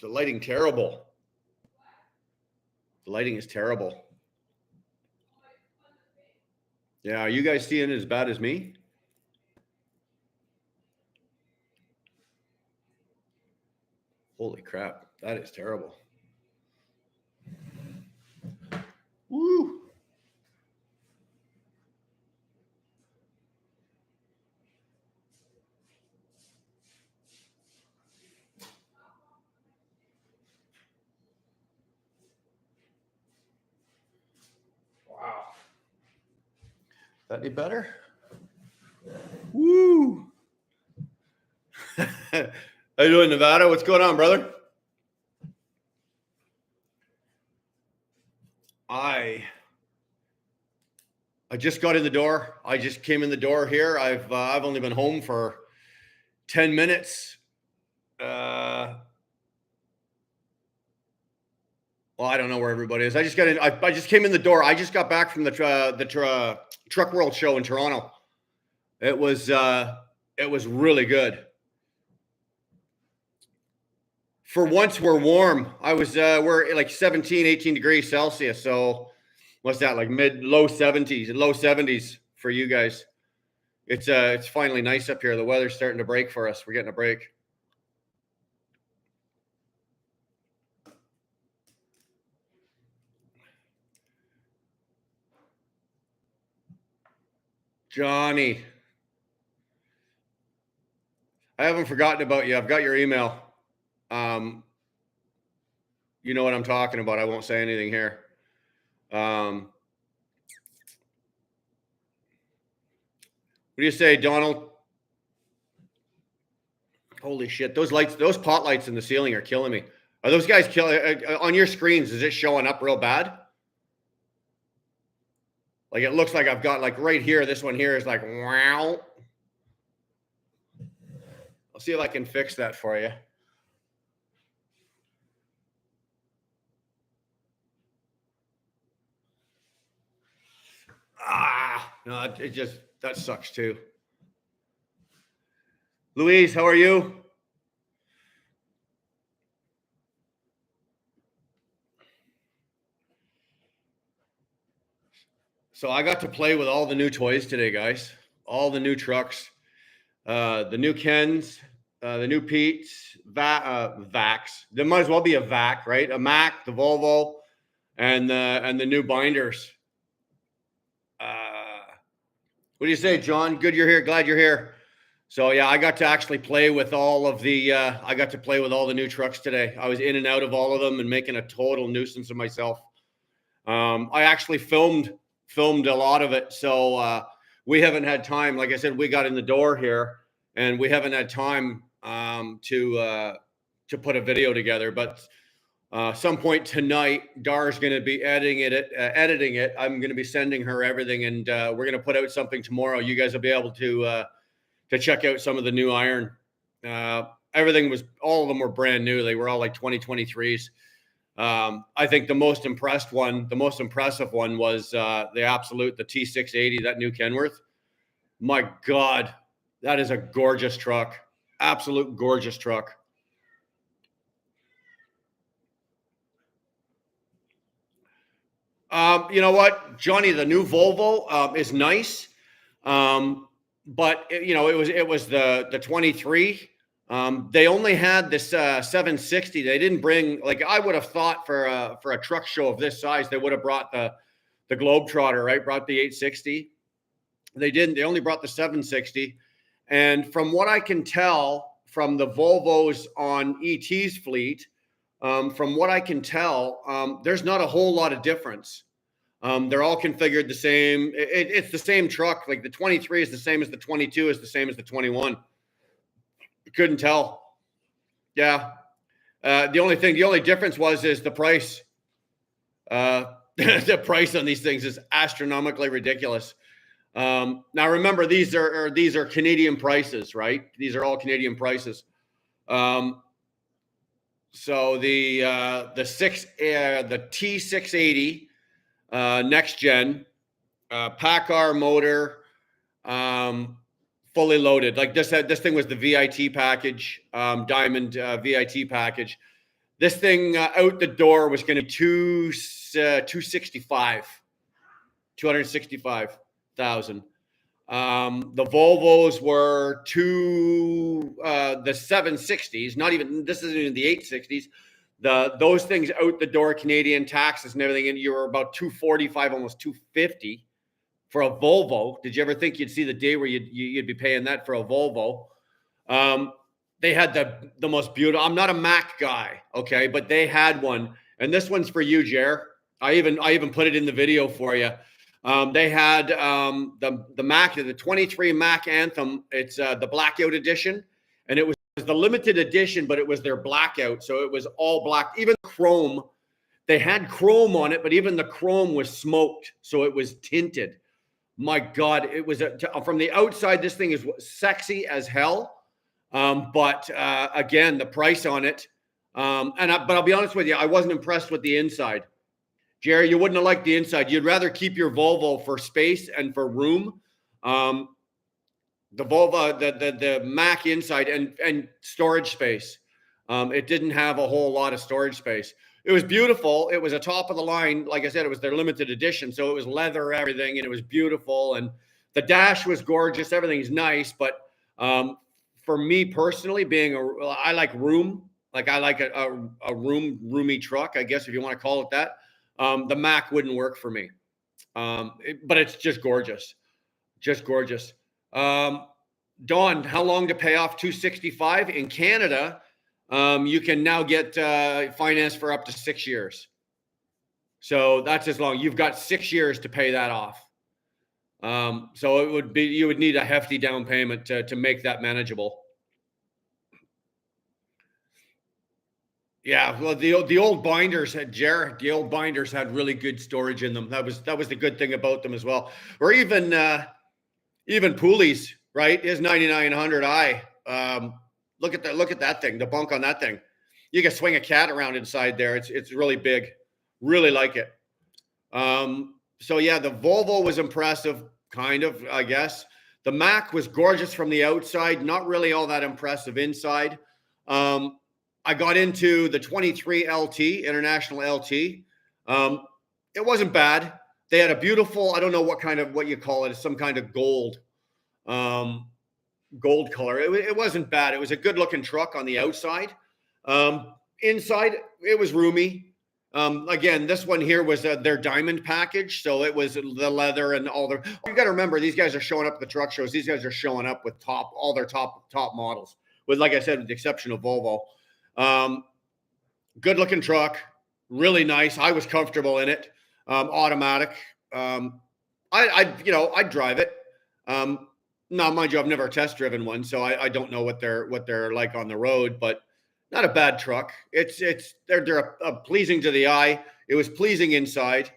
the lighting terrible? The lighting is terrible. Yeah, are you guys seeing it as bad as me? Holy crap, that is terrible. Woo! Wow. That any better? Woo! How you doing, Nevada? What's going on, brother? I just got in the door. I just came in the door here. I've only been home for 10 minutes. Well, I don't know where everybody is. I just got in. I just came in the door. I just got back from the Truck World show in Toronto. It was really good. For once, we're warm. We're like 17, 18 degrees Celsius. So what's that, like low 70s for you guys? It's finally nice up here. The weather's starting to break for us. We're getting a break. Johnny, I haven't forgotten about you. I've got your email. You know what I'm talking about. I won't say anything here. What do you say, Donald? Holy shit. Those pot lights in the ceiling are killing me. Are those guys killing on your screens? Is it showing up real bad? Like, it looks like I've got, like, right here, this one here is like, wow. I'll see if I can fix that for you. No, that sucks too. Louise, how are you? So I got to play with all the new toys today, guys. All the new trucks, the new Kens, the new Pete's, Vacs. There might as well be a Vac, right? A Mac, the Volvo, and the new binders. What do you say, John? Good you're here. Glad you're here. So yeah, I got to actually play with all of the. I got to play with all the new trucks today. I was in and out of all of them and making a total nuisance of myself. I actually filmed a lot of it, so we haven't had time. Like I said, we got in the door here, and we haven't had time to put a video together. But some point tonight, Dar's going to be editing it. I'm going to be sending her everything, and we're going to put out something tomorrow. You guys will be able to check out some of the new iron. All of them were brand new. They were all like 2023s. I think the most impressive one was the T680, that new Kenworth. My God, that is a gorgeous truck. Absolute gorgeous truck. You know what, Johnny, the new Volvo is nice. But it was the 23. They only had this 760. They didn't bring, like, I would have thought for a truck show of this size, they would have brought the Globetrotter, right? Brought the 860. They didn't. They only brought the 760. And from what I can tell from the Volvos on ET's fleet, from what I can tell, there's not a whole lot of difference. They're all configured the same. It's the same truck. Like, the 23 is the same as the 22, is the same as the 21. Couldn't tell. Yeah. The only difference is the price. The price on these things is astronomically ridiculous. Now remember, these are Canadian prices, right? These are all Canadian prices. So the T680 next gen, PACCAR motor, fully loaded. Like, this thing was the VIT package, Diamond VIT package. This thing out the door was going to be 265,000. The Volvos were the 760s, not even, this isn't even the 860s. Those things out the door, Canadian taxes and everything, and you were about 245, almost 250 for a Volvo. Did you ever think you'd see the day where you'd be paying that for a Volvo? They had the most beautiful. I'm not a Mac guy, okay, but they had one, and this one's for you, Jer. I even put it in the video for you. They had the Mac, the 23 Mac Anthem. It's the blackout edition, and it was the limited edition, but it was their blackout, so it was all black. Even chrome, they had chrome on it, but even the chrome was smoked, so it was tinted. My God, it was from the outside. This thing is sexy as hell. But again, the price on it. But I'll be honest with you, I wasn't impressed with the inside. Jerry, you wouldn't have liked the inside. You'd rather keep your Volvo for space and for room. The Volvo, the Mac inside and storage space. It didn't have a whole lot of storage space. It was beautiful. It was a top of the line. Like I said, it was their limited edition. So it was leather, everything, and it was beautiful. And the dash was gorgeous. Everything's nice. But for me personally, I like room. Like I like a roomy truck, I guess, if you want to call it that. The Mac wouldn't work for me. But it's just gorgeous. Just gorgeous. Don, how long to pay off 265? In Canada, you can now get finance for up to 6 years. So that's as long. You've got 6 years to pay that off. So you would need a hefty down payment to make that manageable. Yeah, well, the old binders had really good storage in them. That was the good thing about them as well. Or even Pooley's, right? His 9900i. Look at that thing, the bunk on that thing. You can swing a cat around inside there. It's really big. Really like it. So yeah, the Volvo was impressive, kind of, I guess. The Mac was gorgeous from the outside, not really all that impressive inside. I got into the 23 LT, International LT. It wasn't bad. They had a beautiful, I don't know what you call it, it's some kind of gold color. It wasn't bad. It was a good looking truck on the outside. Inside, it was roomy. Again, this one here was their diamond package. So it was the leather and all you got to remember, these guys are showing up at the truck shows. These guys are showing up with all their top models, with, like I said, with the exception of Volvo. Good looking truck, really nice. I was comfortable in it. Automatic. I'd drive it. Now, mind you, I've never test driven one, so I don't know what they're like on the road, but not a bad truck. They're pleasing to the eye. It was pleasing inside.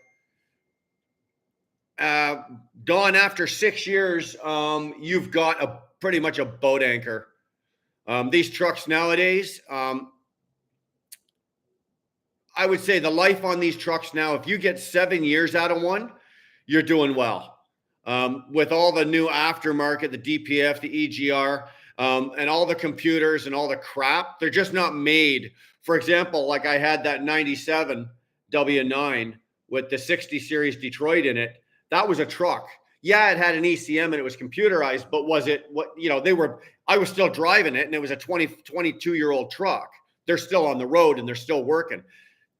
Dawn, after 6 years, you've got pretty much a boat anchor. These trucks nowadays, I would say the life on these trucks now, if you get 7 years out of one, you're doing well. With all the new aftermarket, the DPF, the EGR, and all the computers and all the crap, they're just not made. For example, like I had that 97 W9 with the 60 series Detroit in it. That was a truck. Yeah, it had an ECM and it was computerized, but was it I was still driving it, and it was a 22-year-old truck. They're still on the road and they're still working.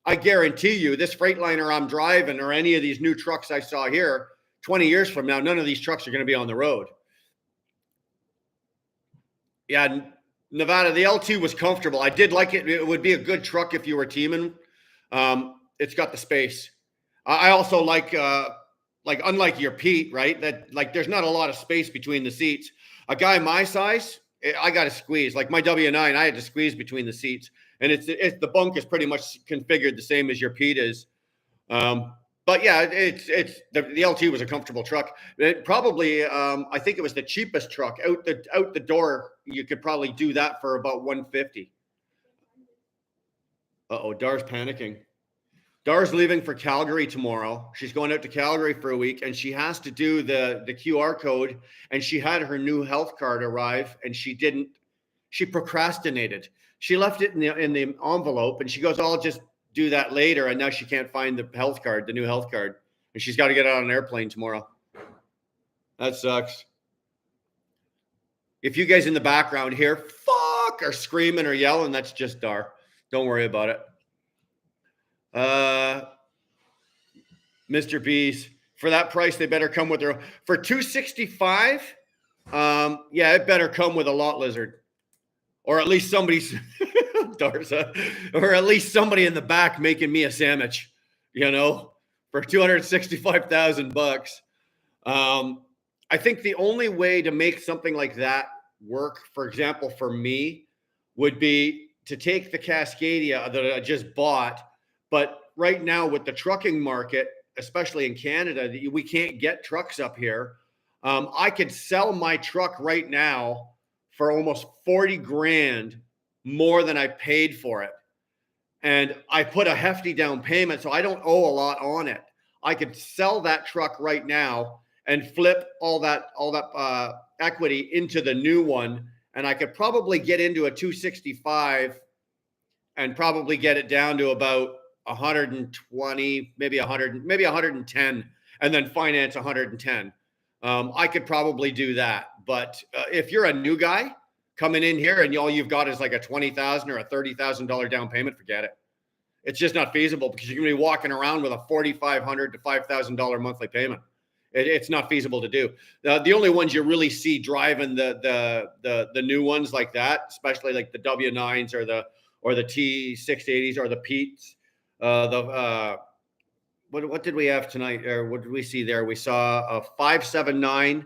I guarantee you this Freightliner I'm driving or any of these new trucks I saw here, 20 years from now, none of these trucks are going to be on the road. Yeah, Nevada, the LT was comfortable. I did like it. It would be a good truck if you were teaming. It's got the space. I also like unlike your Pete, right? That there's not a lot of space between the seats. A guy my size, I got to squeeze. Like my W9, I had to squeeze between the seats, and the bunk is pretty much configured the same as your Pete is. But yeah, the LT was a comfortable truck. It probably, I think it was the cheapest truck out the door. You could probably do that for about $150. Dar's panicking. Dar's leaving for Calgary tomorrow. She's going out to Calgary for a week, and she has to do the QR code. And she had her new health card arrive, and she She procrastinated. She left it in the envelope, and she goes, "I'll just do that later." And now she can't find the health card, the new health card, and she's got to get on an airplane tomorrow. That sucks. If you guys in the background hear "fuck" or screaming or yelling, that's just Dar. Don't worry about it. Mr. B's, for that price, they better come with their for 265. Yeah, it better come with a lot lizard, or at least somebody's Darza, or at least somebody in the back making me a sandwich. You know, for $265,000. I think the only way to make something like that work, for example, for me, would be to take the Cascadia that I just bought. But right now with the trucking market, especially in Canada, we can't get trucks up here. I could sell my truck right now for almost 40 grand more than I paid for it. And I put a hefty down payment, so I don't owe a lot on it. I could sell that truck right now and flip all that equity into the new one, and I could probably get into a 265 and probably get it down to about 120, maybe 100, maybe 110, and then finance 110. I could probably do that. But if you're a new guy coming in here and all you've got is like a $20,000 or a $30,000 down payment, forget it. It's just not feasible because you're going to be walking around with a $4,500 to $5,000 monthly payment. It's not feasible to do. The only ones you really see driving the new ones like that, especially like the W9s or the T680s or the Petes. What did we have tonight? Or what did we see there? We saw a 579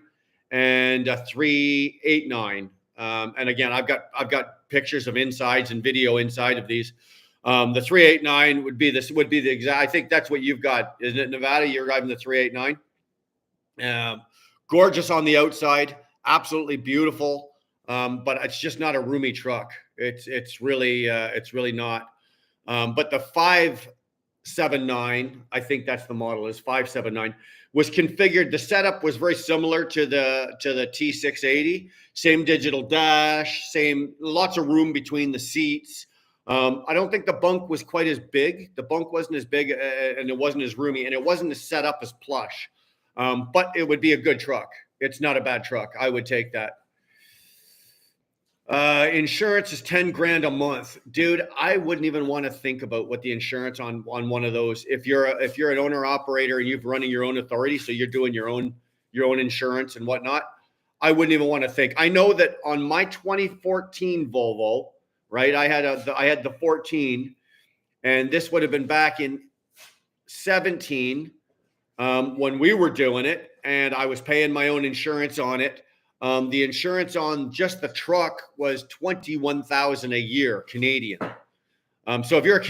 and a 389. And again, I've got pictures of insides and video inside of these. The 389 would be the exact. I think that's what you've got, isn't it, Nevada? You're driving the 389. Gorgeous on the outside, absolutely beautiful, but it's just not a roomy truck. It's really not. But the 579, I think that's the model, is 579, was configured. The setup was very similar to the T680. Same digital dash, lots of room between the seats. I don't think the bunk was quite as big. The bunk wasn't as big, and it wasn't as roomy, and it wasn't as set up as plush. But it would be a good truck. It's not a bad truck. I would take that. Insurance is 10 grand a month, dude. I wouldn't even want to think about what the insurance on one of those. If you're an owner operator and you're running your own authority, so you're doing your own insurance and whatnot, I wouldn't even want to think. I know that on my 2014 Volvo, right? I had the 14, and this would have been back in 17 when we were doing it, and I was paying my own insurance on it. The insurance on just the truck was $21,000 a year Canadian. So if you're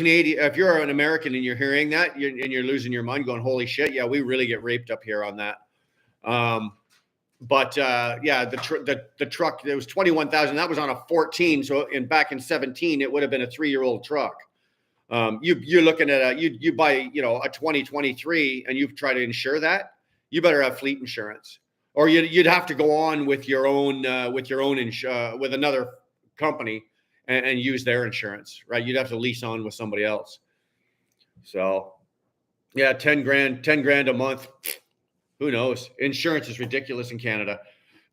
an American and you're hearing that, you're losing your mind, going, "Holy shit! Yeah, we really get raped up here on that." But the truck, it was $21,000. That was on a 14. So back in 17, it would have been a 3-year-old truck. You're looking at you buy a 2023 and you try to insure that, you better have fleet insurance, or you'd have to go on with your own with another company and use their insurance, right? You'd have to lease on with somebody else. So yeah, 10 grand a month. Who knows? Insurance is ridiculous in Canada.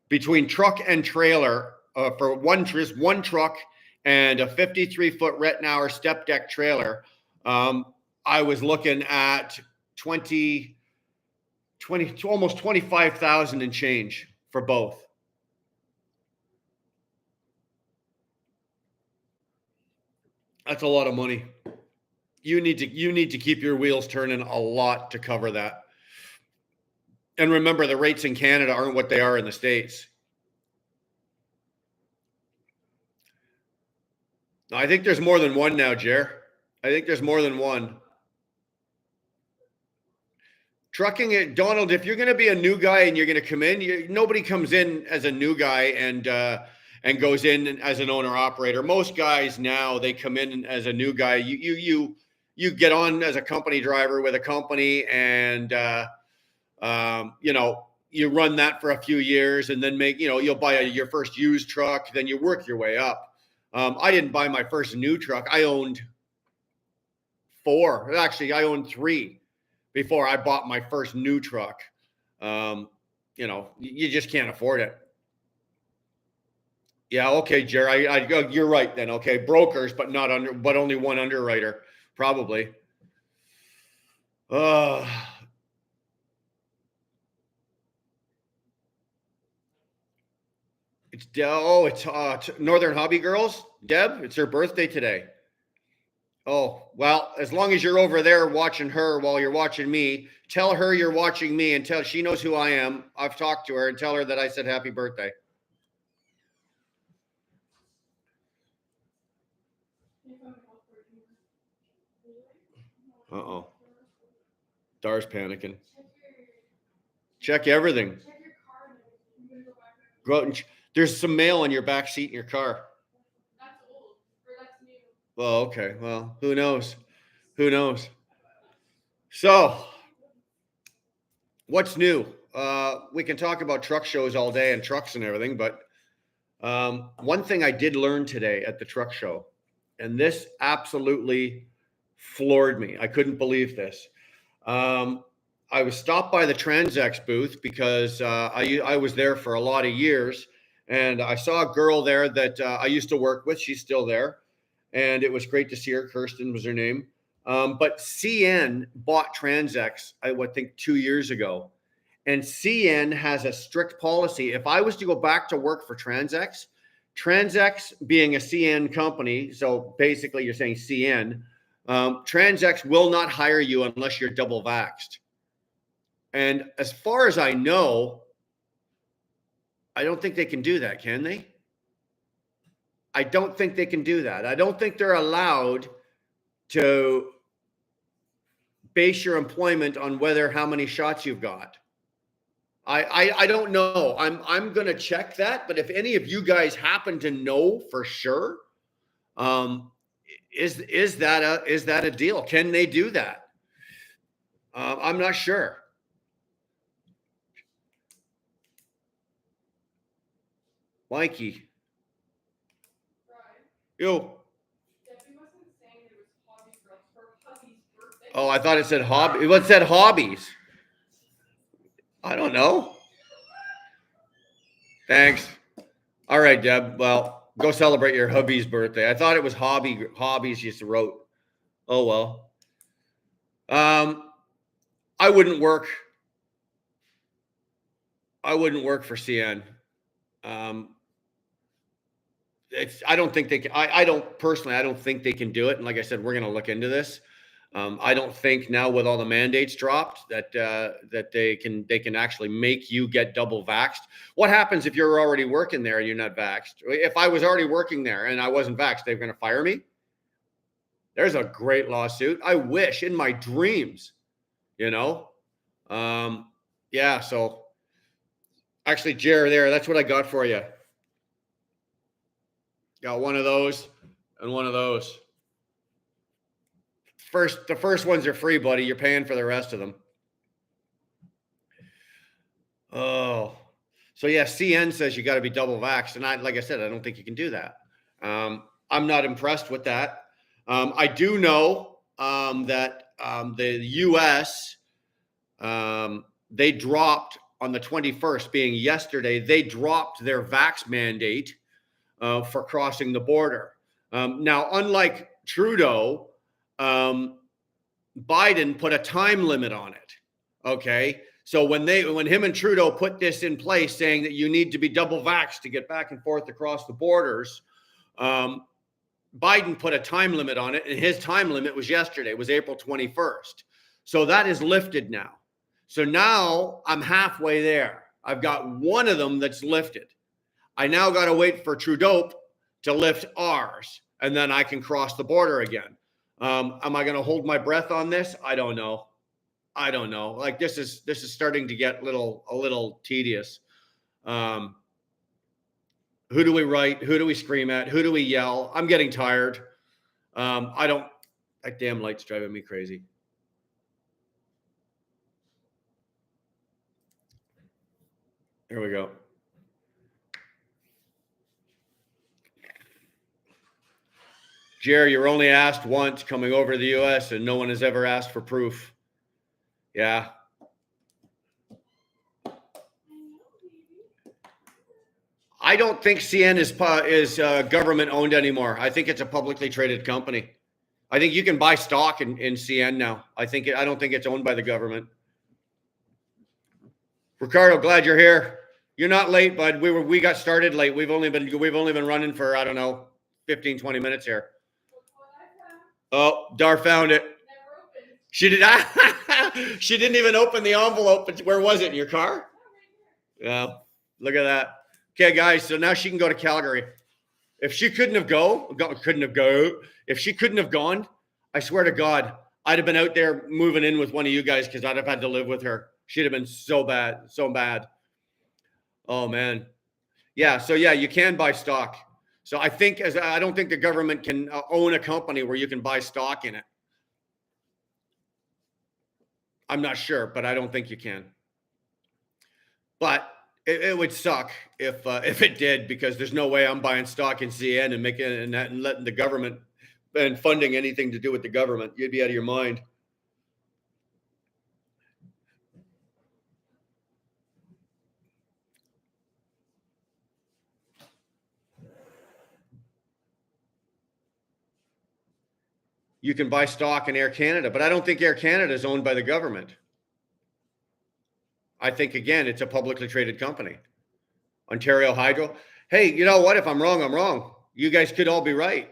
Between truck and trailer, for one truck and a 53-foot Rettenauer step deck trailer, I was looking at almost 25,000 and change for both. That's a lot of money. You need to keep your wheels turning a lot to cover that. And remember, the rates in Canada aren't what they are in the States. I think there's more than one now, Jer. I think there's more than one. Trucking it, Donald, if you're going to be a new guy and you're going to come in, nobody comes in as a new guy and goes in as an owner operator. Most guys now, they come in as a new guy. You get on as a company driver with a company, and you run that for a few years, and then you'll buy your first used truck, then you work your way up. I didn't buy my first new truck. I owned 4. Actually, I owned 3 before I bought my first new truck. You just can't afford it. Yeah, okay, Jerry. You're right then. Okay, brokers, but only one underwriter, probably. It's Northern Hobby Girls. Deb, it's her birthday today. Oh, well, as long as you're over there watching her while you're watching me, tell her you're watching me and tell she knows who I am. I've talked to her and tell her that I said happy birthday. Uh-oh. Dar's panicking. Check everything. Go out and there's some mail in your back seat in your car. That's old. Or that's new. Well, okay. Well, who knows? Who knows? So, what's new? We can talk about truck shows all day and trucks and everything, but one thing I did learn today at the truck show, and this absolutely floored me. I couldn't believe this. I was stopped by the Transex booth because I was there for a lot of years, and I saw a girl there that I used to work with. She's still there, and it was great to see her. Kirsten was her name. But CN bought Transex, I would think 2 years ago. And CN has a strict policy. If I was to go back to work for Transex being a CN company, so basically you're saying CN, Transex will not hire you unless you're double vaxxed. And as far as I know, I don't think they can do that, can they? I don't think they can do that. I don't think they're allowed to base your employment on how many shots you've got. I don't know. I'm gonna check that, but if any of you guys happen to know for sure, is that a deal? Can they do that? I'm not sure. Mikey. Yo. Oh, I thought it said hobby. What said hobbies? I don't know. Thanks. All right, Deb. Well, go celebrate your hubby's birthday. I thought it was hobbies you wrote. Oh well. I wouldn't work for CN. I don't think they can. I don't personally. I don't think they can do it. And like I said, we're going to look into this. I don't think now with all the mandates dropped that they can actually make you get double vaxxed. What happens if you're already working there and you're not vaxxed? If I was already working there and I wasn't vaxxed, they're going to fire me. There's a great lawsuit. I wish in my dreams, yeah. So actually, Jerry, that's what I got for you. Got one of those and one of those. The first ones are free, buddy. You're paying for the rest of them. Oh, so yeah, CN says you got to be double vaxxed, and like I said, I don't think you can do that. I'm not impressed with that. I do know that the U.S. They dropped on the 21st, being yesterday. They dropped their vax mandate for crossing the border. Now, unlike Trudeau, Biden put a time limit on it. Okay. So when him and Trudeau put this in place, saying that you need to be double vaxxed to get back and forth across the borders, Biden put a time limit on it, and his time limit was yesterday. It was April 21st. So that is lifted now. So now I'm halfway there. I've got one of them that's lifted. I now got to wait for Trudeau to lift ours, and then I can cross the border again. Am I going to hold my breath on this? I don't know. Like this is starting to get a little tedious. Who do we write? Who do we scream at? Who do we yell? I'm getting tired. That damn light's driving me crazy. Here we go. Jerry, you're only asked once coming over to the U.S. and no one has ever asked for proof. Yeah. I don't think CN is government owned anymore. I think it's a publicly traded company. I think you can buy stock in CN now. I don't think it's owned by the government. Ricardo, glad you're here. You're not late, bud. We got started late. We've only been running for, I don't know, 15, 20 minutes here. Oh, Dar found it. She did. She didn't even open the envelope. Where was it? In your car? Yeah. Look at that. Okay, guys. So now she can go to Calgary. If she couldn't have if she couldn't have gone, I swear to God, I'd have been out there moving in with one of you guys because I'd have had to live with her. She'd have been so bad. Oh man. Yeah. So yeah, you can buy stock. So I don't think the government can own a company where you can buy stock in it. I'm not sure, but I don't think you can. But it would suck if it did, because there's no way I'm buying stock in CN and letting the government and funding anything to do with the government. You'd be out of your mind. You can buy stock in Air Canada, but I don't think Air Canada is owned by the government. I think, again, it's a publicly traded company. Ontario Hydro. Hey, you know what? If I'm wrong, I'm wrong. You guys could all be right.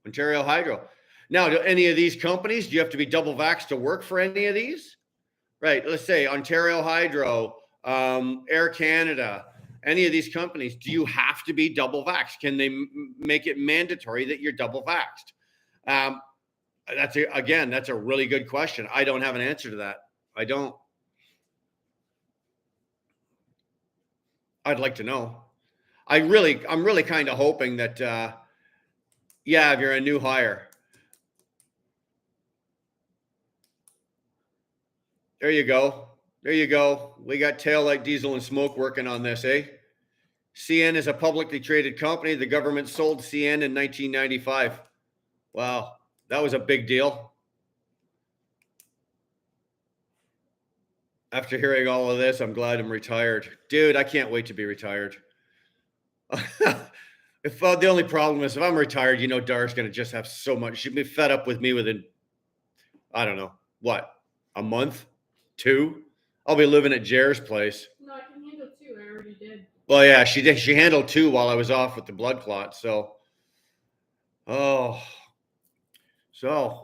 Ontario Hydro. Now, do any of these companies, do you have to be double vaxxed to work for any of these? Right. Let's say Ontario Hydro, Air Canada, any of these companies, do you have to be double vaxxed? Can they make it mandatory that you're double vaxxed? That's a really good question. I don't have an answer to that. I don't. I'd like to know. I'm really kind of hoping that, if you're a new hire. There you go. We got Tail Light Diesel and Smoke working on this, eh? CN is a publicly traded company. The government sold CN in 1995. Wow, that was a big deal. After hearing all of this, I'm glad I'm retired. Dude, I can't wait to be retired. If the only problem is if I'm retired, Dar's going to just have so much. She'll be fed up with me within, I don't know, what, a month, 2? I'll be living at Jer's place. No, I can handle 2. I already did. Well, yeah, she did. She handled 2 while I was off with the blood clot. So,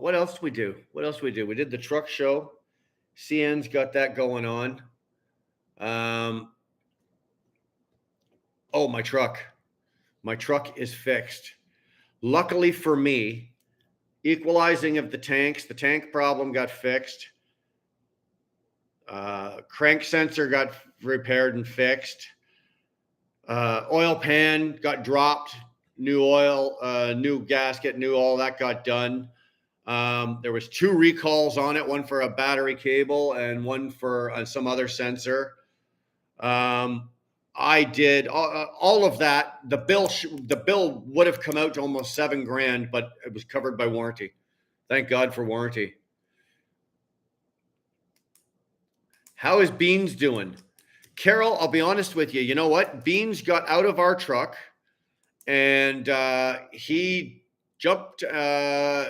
what else did we do? We did the truck show. CN's got that going on. My truck. My truck is fixed. Luckily for me, equalizing of the tank problem got fixed. Crank sensor got repaired and fixed. Oil pan got dropped. New oil, new gasket, all that got done. There was 2 recalls on it, one for a battery cable and one for some other sensor. I did all of that. The bill would have come out to almost $7,000, but it was covered by warranty. Thank God for warranty. How is Beans doing? Carol, I'll be honest with you. You know what? Beans got out of our truck and he jumped.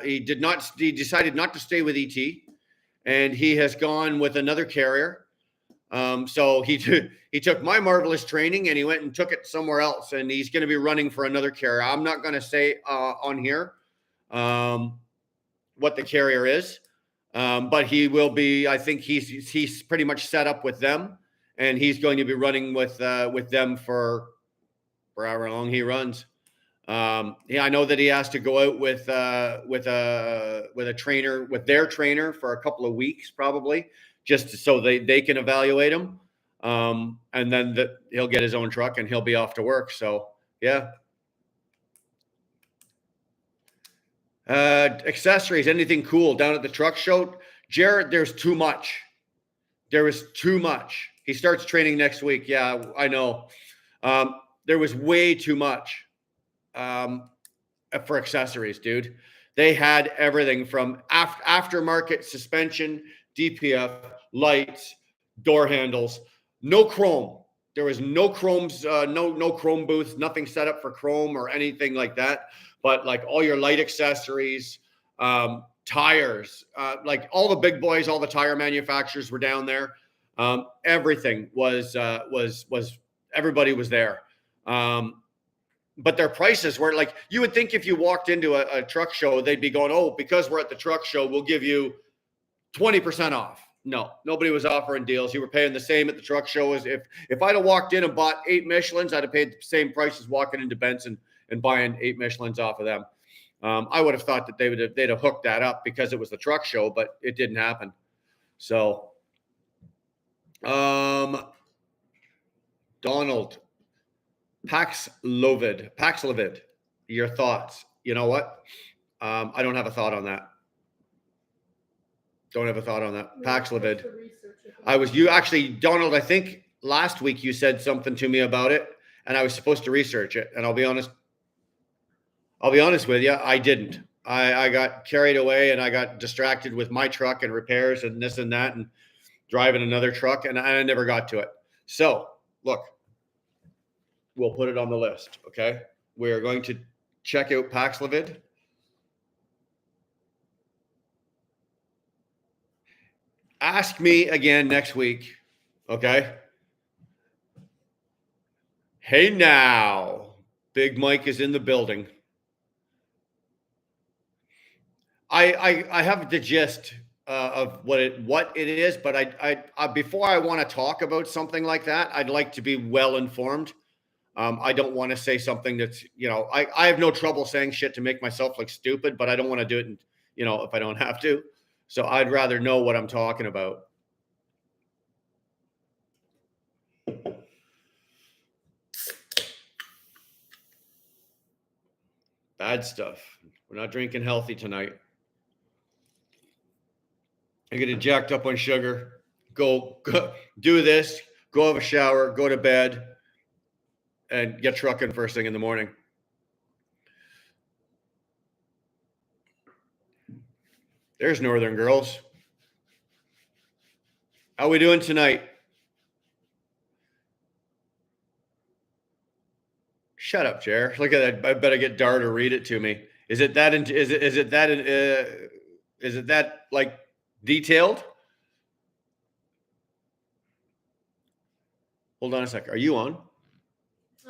He decided not to stay with ET, and he has gone with another carrier. So he took my marvelous training and he went and took it somewhere else, and he's going to be running for another carrier. I'm not going to say on here what the carrier is, but he will be. I think he's pretty much set up with them, and he's going to be running with them for however long he runs. I know that he has to go out with a trainer, with their trainer, for a couple of weeks probably, just so they can evaluate him. And then he'll get his own truck and he'll be off to work. So yeah. Accessories, anything cool down at the truck show? Jared, there's too much. There is too much. He starts training next week. Yeah, I know. There was way too much. for accessories, dude. They had everything from aftermarket suspension, DPF, lights, door handles, no chrome. There was no chromes, no chrome booths, nothing set up for chrome or anything like that. But like all your light accessories, tires, like all the big boys, all the tire manufacturers were down there. Everything was everybody was there. But their prices were like, you would think if you walked into a truck show, they'd be going, oh, because we're at the truck show, we'll give you 20% off. No, nobody was offering deals. You were paying the same at the truck show as if I'd have walked in and bought 8 Michelins, I'd have paid the same price as walking into Benson and buying 8 Michelins off of them. I would have thought that they'd have hooked that up because it was the truck show, but it didn't happen. So, Donald, Paxlovid, your thoughts? You know what? I don't have a thought on that. Don't have a thought on that. Paxlovid. You actually, Donald, I think last week you said something to me about it and I was supposed to research it. And I'll be honest with you, I didn't. I got carried away and I got distracted with my truck and repairs and this and that and driving another truck, and I never got to it. So look, we'll put it on the list. Okay. We're going to check out Paxlovid. Ask me again next week. Okay. Hey now, Big Mike is in the building. I have the gist of what it is, but I before I want to talk about something like that, I'd like to be well informed. I don't want to say something that's, I have no trouble saying shit to make myself look stupid, but I don't want to do it, if I don't have to. So I'd rather know what I'm talking about. Bad stuff. We're not drinking healthy tonight. I get it jacked up on sugar. Go do this. Go have a shower. Go to bed. And get trucking first thing in the morning. There's Northern Girls. How we doing tonight? Shut up, Jer. Look at that. I better get Dar to read it to me. Is it that like detailed? Hold on a sec. Are you on?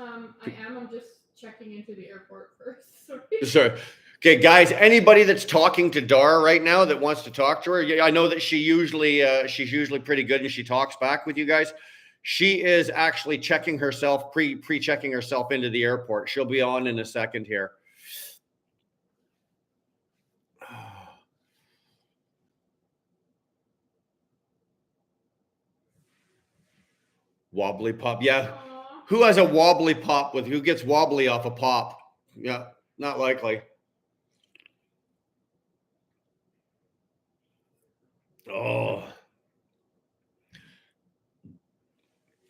I am. I'm just checking into the airport first. Sorry. Okay, guys, anybody that's talking to Dar right now that wants to talk to her, I know that she's usually pretty good and she talks back with you guys. She is actually checking herself, pre-checking herself into the airport. She'll be on in a second here. Wobbly pop. Yeah. Aww. Who has a wobbly pop who gets wobbly off a pop? Yeah, not likely. Oh.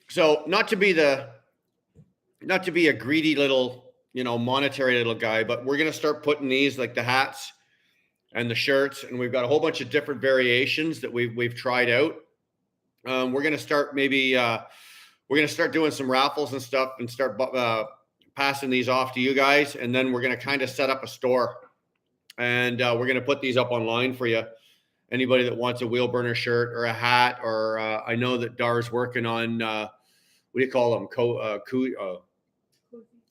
So not to be a greedy little, monetary little guy, but we're going to start putting these, like the hats and the shirts, and we've got a whole bunch of different variations that we've tried out. We're going to start we're going to start doing some raffles and stuff and start passing these off to you guys. And then we're going to kind of set up a store, and we're going to put these up online for you. Anybody that wants a wheel burner shirt or a hat, or I know that Dar's working on, what do you call them?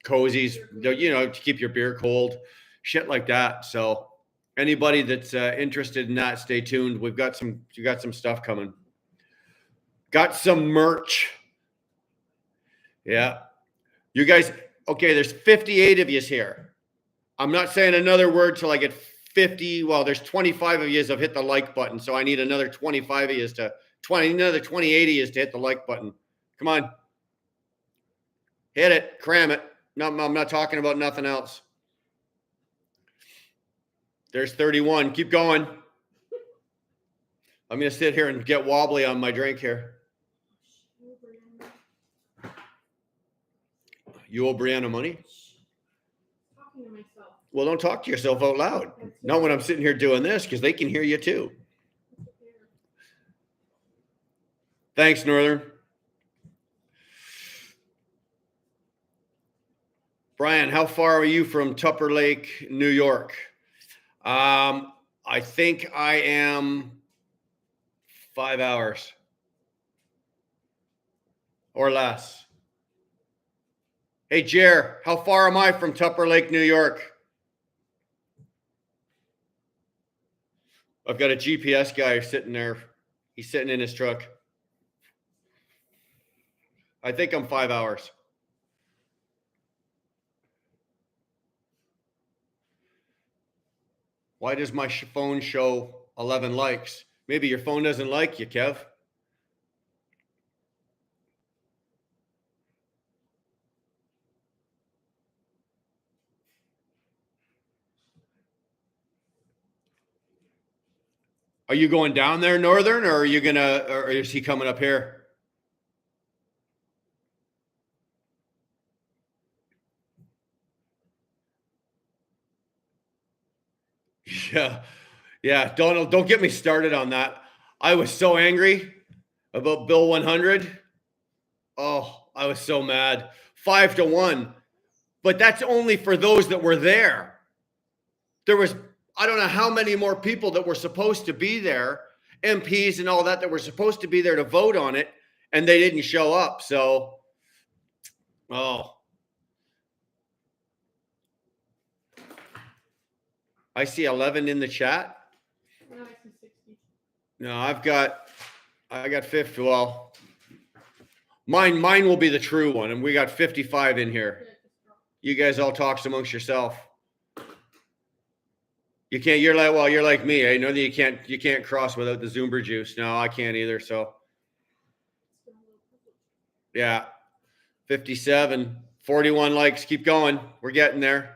Cozies, to keep your beer cold, shit like that. So anybody that's interested in that, stay tuned. We got some stuff coming. Got some merch. Yeah. You guys, okay, there's 58 of you here. I'm not saying another word till I get 50. Well, there's 25 of you have hit the like button. So I need another 25 of you another 28 of you to hit the like button. Come on. Hit it. Cram it. No, I'm not talking about nothing else. There's 31. Keep going. I'm going to sit here and get wobbly on my drink here. You owe Brianna money? Talking to myself. Well, don't talk to yourself out loud. Not when I'm sitting here doing this, because they can hear you too. Thanks, Northern. Brian, how far are you from Tupper Lake, New York? I think I am 5 hours or less. Hey, Jer, how far am I from Tupper Lake, New York? I've got a GPS guy sitting there. He's sitting in his truck. I think I'm 5 hours. Why does my phone show 11 likes? Maybe your phone doesn't like you, Kev. Are you going down there, Northern, or are you gonna, or is he coming up here? Yeah. Yeah. Donald, don't get me started on that. I was so angry about Bill 100. Oh, I was so mad. 5-1. But that's only for those that were there. There was, I don't know how many more people that were supposed to be there, MPs and all that were supposed to be there to vote on it, and they didn't show up. So, oh. I see 11 in the chat. No, I see 60. No, I got 50. Well, mine will be the true one, and we got 55 in here. You guys all talk amongst yourself. You can't. You're like me. I know that you can't cross without the Zumber juice. No, I can't either. So, yeah, 57, 41 likes. Keep going. We're getting there.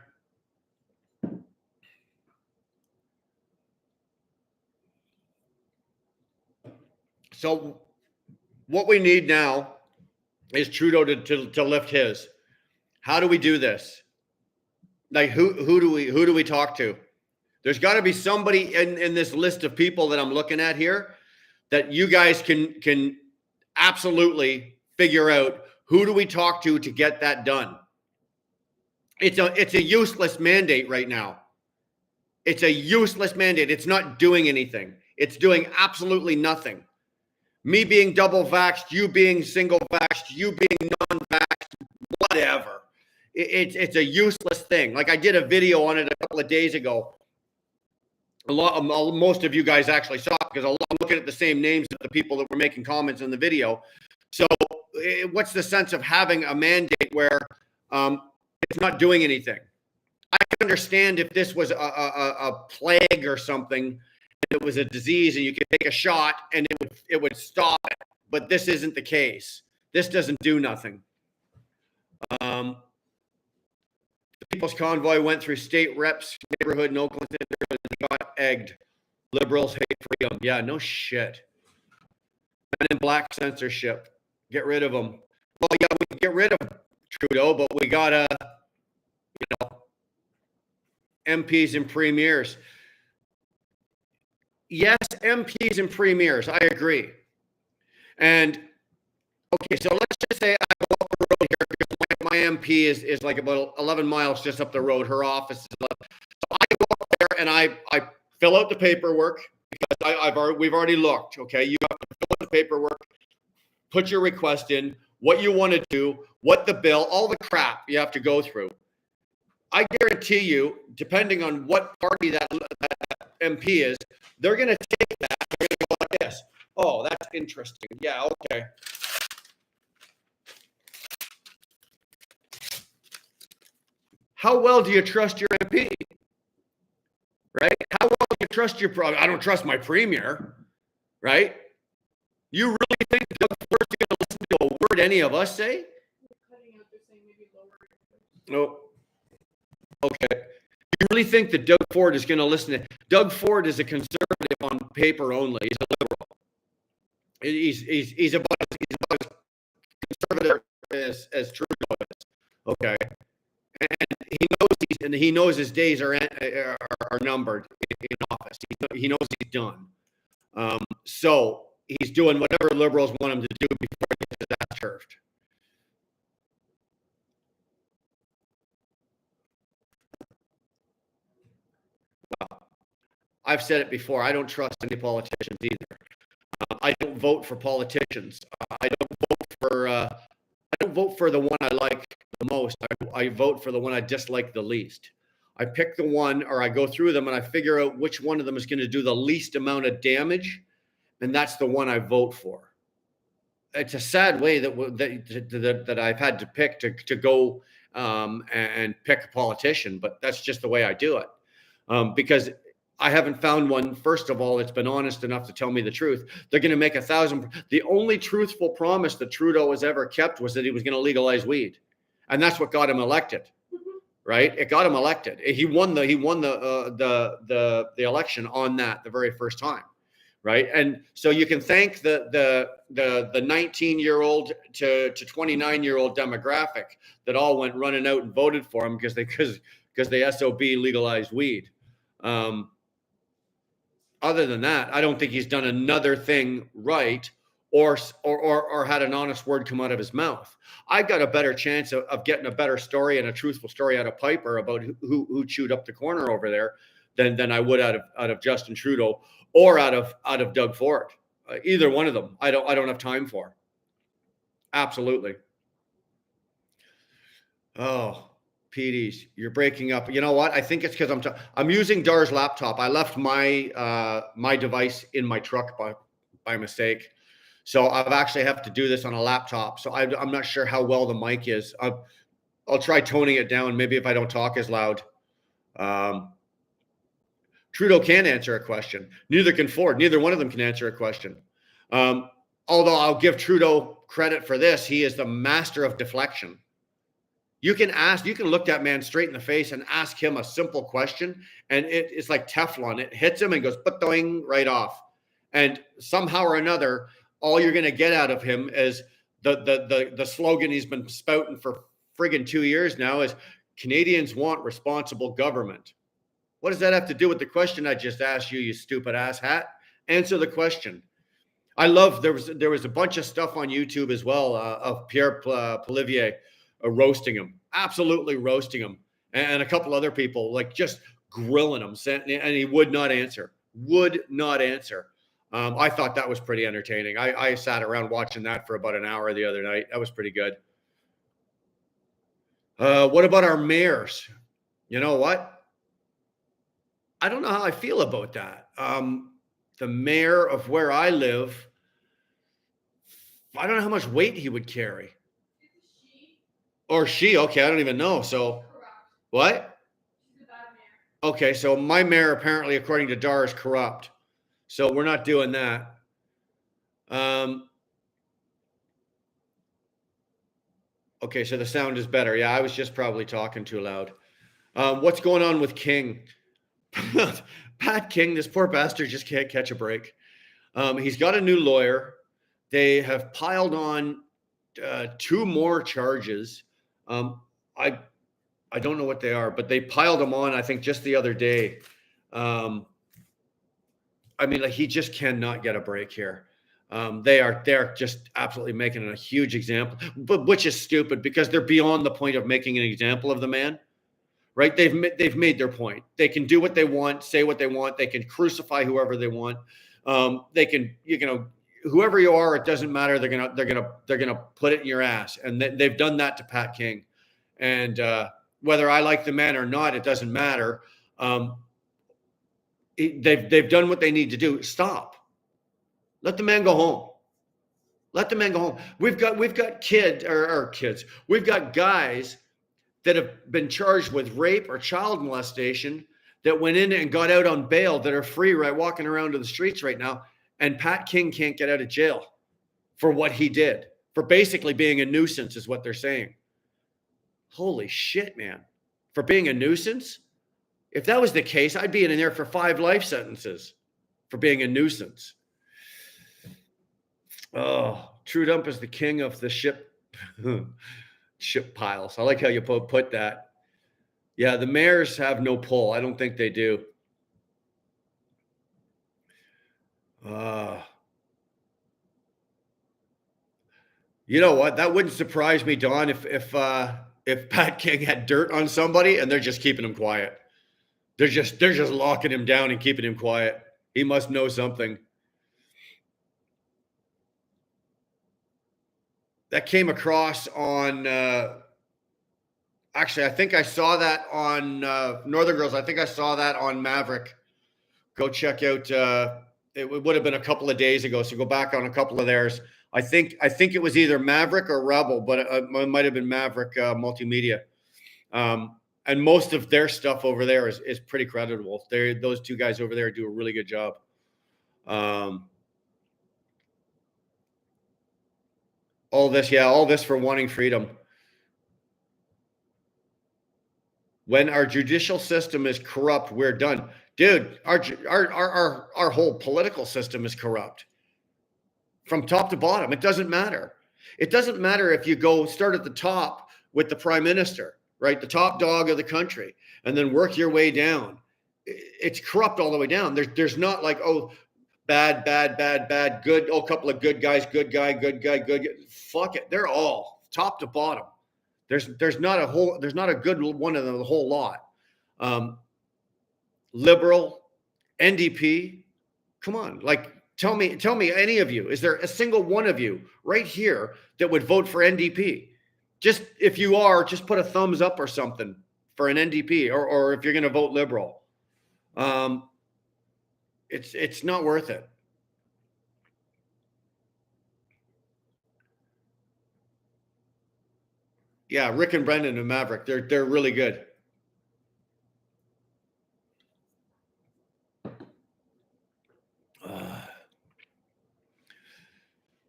So what we need now is Trudeau to lift his. How do we do this? Like who do we talk to? There's got to be somebody in this list of people that I'm looking at here that you guys can absolutely figure out who do we talk to get that done. It's a useless mandate right now. It's a useless mandate. It's not doing anything. It's doing absolutely nothing. Me being double vaxxed, you being single vaxxed, you being non-vaxxed, whatever. It's a useless thing. Like I did a video on it a couple of days ago. Most of you guys actually saw it because I'm looking at the same names of the people that were making comments in the video. So what's the sense of having a mandate where it's not doing anything? I can understand if this was a plague or something, it was a disease and you could take a shot and it would stop it. But this isn't the case. This doesn't do nothing. The People's Convoy went through state reps neighborhood in Oakland and got egged. Liberals hate freedom. Yeah, no shit. And in black censorship. Get rid of them. Well, yeah, we can get rid of Trudeau, but we gotta, MPs and premiers. Yes, MPs and premiers, I agree. And okay, so let's just say I go up the road here because my MP is like about 11 miles just up the road. Her office is 11. So I go up there and I fill out the paperwork because we've already looked. Okay, you have to fill out the paperwork, put your request in, what you want to do, what the bill, all the crap you have to go through. I guarantee you, depending on what party that MP is, they're going to take that. They're going to go like this. Oh, that's interesting. Yeah, okay. How well do you trust your MP? Right? How well do you trust your I don't trust my premier. Right? You really think Doug Ford's going to listen to a word any of us say? No. Okay. You really think that Doug Ford is going to listen to? Doug Ford is a conservative on paper only. He's a liberal. He's about as conservative as Trudeau is. Okay. And he knows and he knows his days are numbered in office. He knows he's done. So he's doing whatever liberals want him to do before he gets his ass turfed. Well, I've said it before. I don't trust any politicians either. I don't vote for politicians. I don't vote for the one I like the most. I vote for the one I dislike the least. I pick the one, or I go through them and I figure out which one of them is going to do the least amount of damage, and that's the one I vote for. It's a sad way that I've had to pick to go and pick a politician, but that's just the way I do it. Because I haven't found one, first of all, that's been honest enough to tell me the truth. They're going to make 1,000. The only truthful promise that Trudeau has ever kept was that he was going to legalize weed. And that's what got him elected, right? It got him elected. He won the election on that the very first time, right? And so you can thank the 19-year-old to 29-year-old demographic that all went running out and voted for him because they SOB legalized weed. Other than that, I don't think he's done another thing right or had an honest word come out of his mouth. I got a better chance of getting a better story and a truthful story out of Piper about who chewed up the corner over there than I would out of Justin Trudeau or out of Doug Ford. Either one of them, I don't have time for. Absolutely. Oh. PDs, you're breaking up. You know what? I think it's because I'm using Dar's laptop. I left my my device in my truck by mistake, so I've actually have to do this on a laptop. So I'm not sure how well the mic is. I'll try toning it down. Maybe if I don't talk as loud. Trudeau can't answer a question. Neither can Ford. Neither one of them can answer a question. Although I'll give Trudeau credit for this, he is the master of deflection. You can look that man straight in the face and ask him a simple question, and it's like Teflon. It hits him and goes ba-doing right off. And somehow or another, all you're going to get out of him is the slogan he's been spouting for friggin' 2 years now is Canadians want responsible government. What does that have to do with the question I just asked you, you stupid ass hat? Answer the question. I love there was a bunch of stuff on YouTube as well of Pierre Poilievre. Roasting him, absolutely roasting him, and a couple other people like just grilling him, and he would not answer. I thought that was pretty entertaining. I sat around watching that for about an hour the other night. That was pretty good. What about our mayors? You know what? I don't know how I feel about that. The mayor of where I live, I don't know how much weight he would carry. Or she, okay, I don't even know. So, what? She's a bad mayor. Okay, so my mayor apparently, according to Dar, is corrupt. So we're not doing that. Okay, so the sound is better. Yeah, I was just probably talking too loud. What's going on with King? Pat King, this poor bastard just can't catch a break. He's got a new lawyer. They have piled on 2 more charges. I don't know what they are, but they piled them on, I think, just the other day. I mean, like, he just cannot get a break here. They're just absolutely making a huge example, but which is stupid because they're beyond the point of making an example of the man, right? They've made their point. They can do what they want, say what they want. They can crucify whoever they want. They can, whoever you are, it doesn't matter. They're gonna put it in your ass, and they've done that to Pat King. And whether I like the man or not, it doesn't matter. They've done what they need to do. Stop. Let the man go home. Let the man go home. We've got kids. We've got guys that have been charged with rape or child molestation that went in and got out on bail that are free, right, walking around to the streets right now. And Pat King can't get out of jail for what he did, for basically being a nuisance, is what they're saying. Holy shit, man. For being a nuisance? If that was the case, I'd be in there for 5 life sentences for being a nuisance. Oh, Trudeau is the king of the ship piles. I like how you put that. Yeah, the mayors have no pull. I don't think they do. Uh, you know what? That wouldn't surprise me, Don, if Pat King had dirt on somebody and they're just keeping him quiet. They're just locking him down and keeping him quiet. He must know something. That came across on actually, I think I saw that on Northern Girls. I think I saw that on Maverick. Go check out. It would have been a couple of days ago, so go back on a couple of theirs. I think it was either Maverick or Rebel, but it might have been Maverick Multimedia. And most of their stuff over there is pretty creditable. Those two guys over there do a really good job. All this for wanting freedom. When our judicial system is corrupt, we're done. Dude, our whole political system is corrupt from top to bottom. It doesn't matter. It doesn't matter if you go start at the top with the prime minister, right? The top dog of the country, and then work your way down. It's corrupt all the way down. There's not like, oh, bad, good. Oh, a couple of good guys, good guy. Fuck it. They're all top to bottom. There's not a good one of the whole lot. Liberal, NDP, come on, like tell me any of you, is there a single one of you right here that would vote for NDP? Just if you are, just put a thumbs up or something for an NDP, or if you're going to vote Liberal. It's not worth it. Yeah, Rick and Brendan and Maverick, they're really good.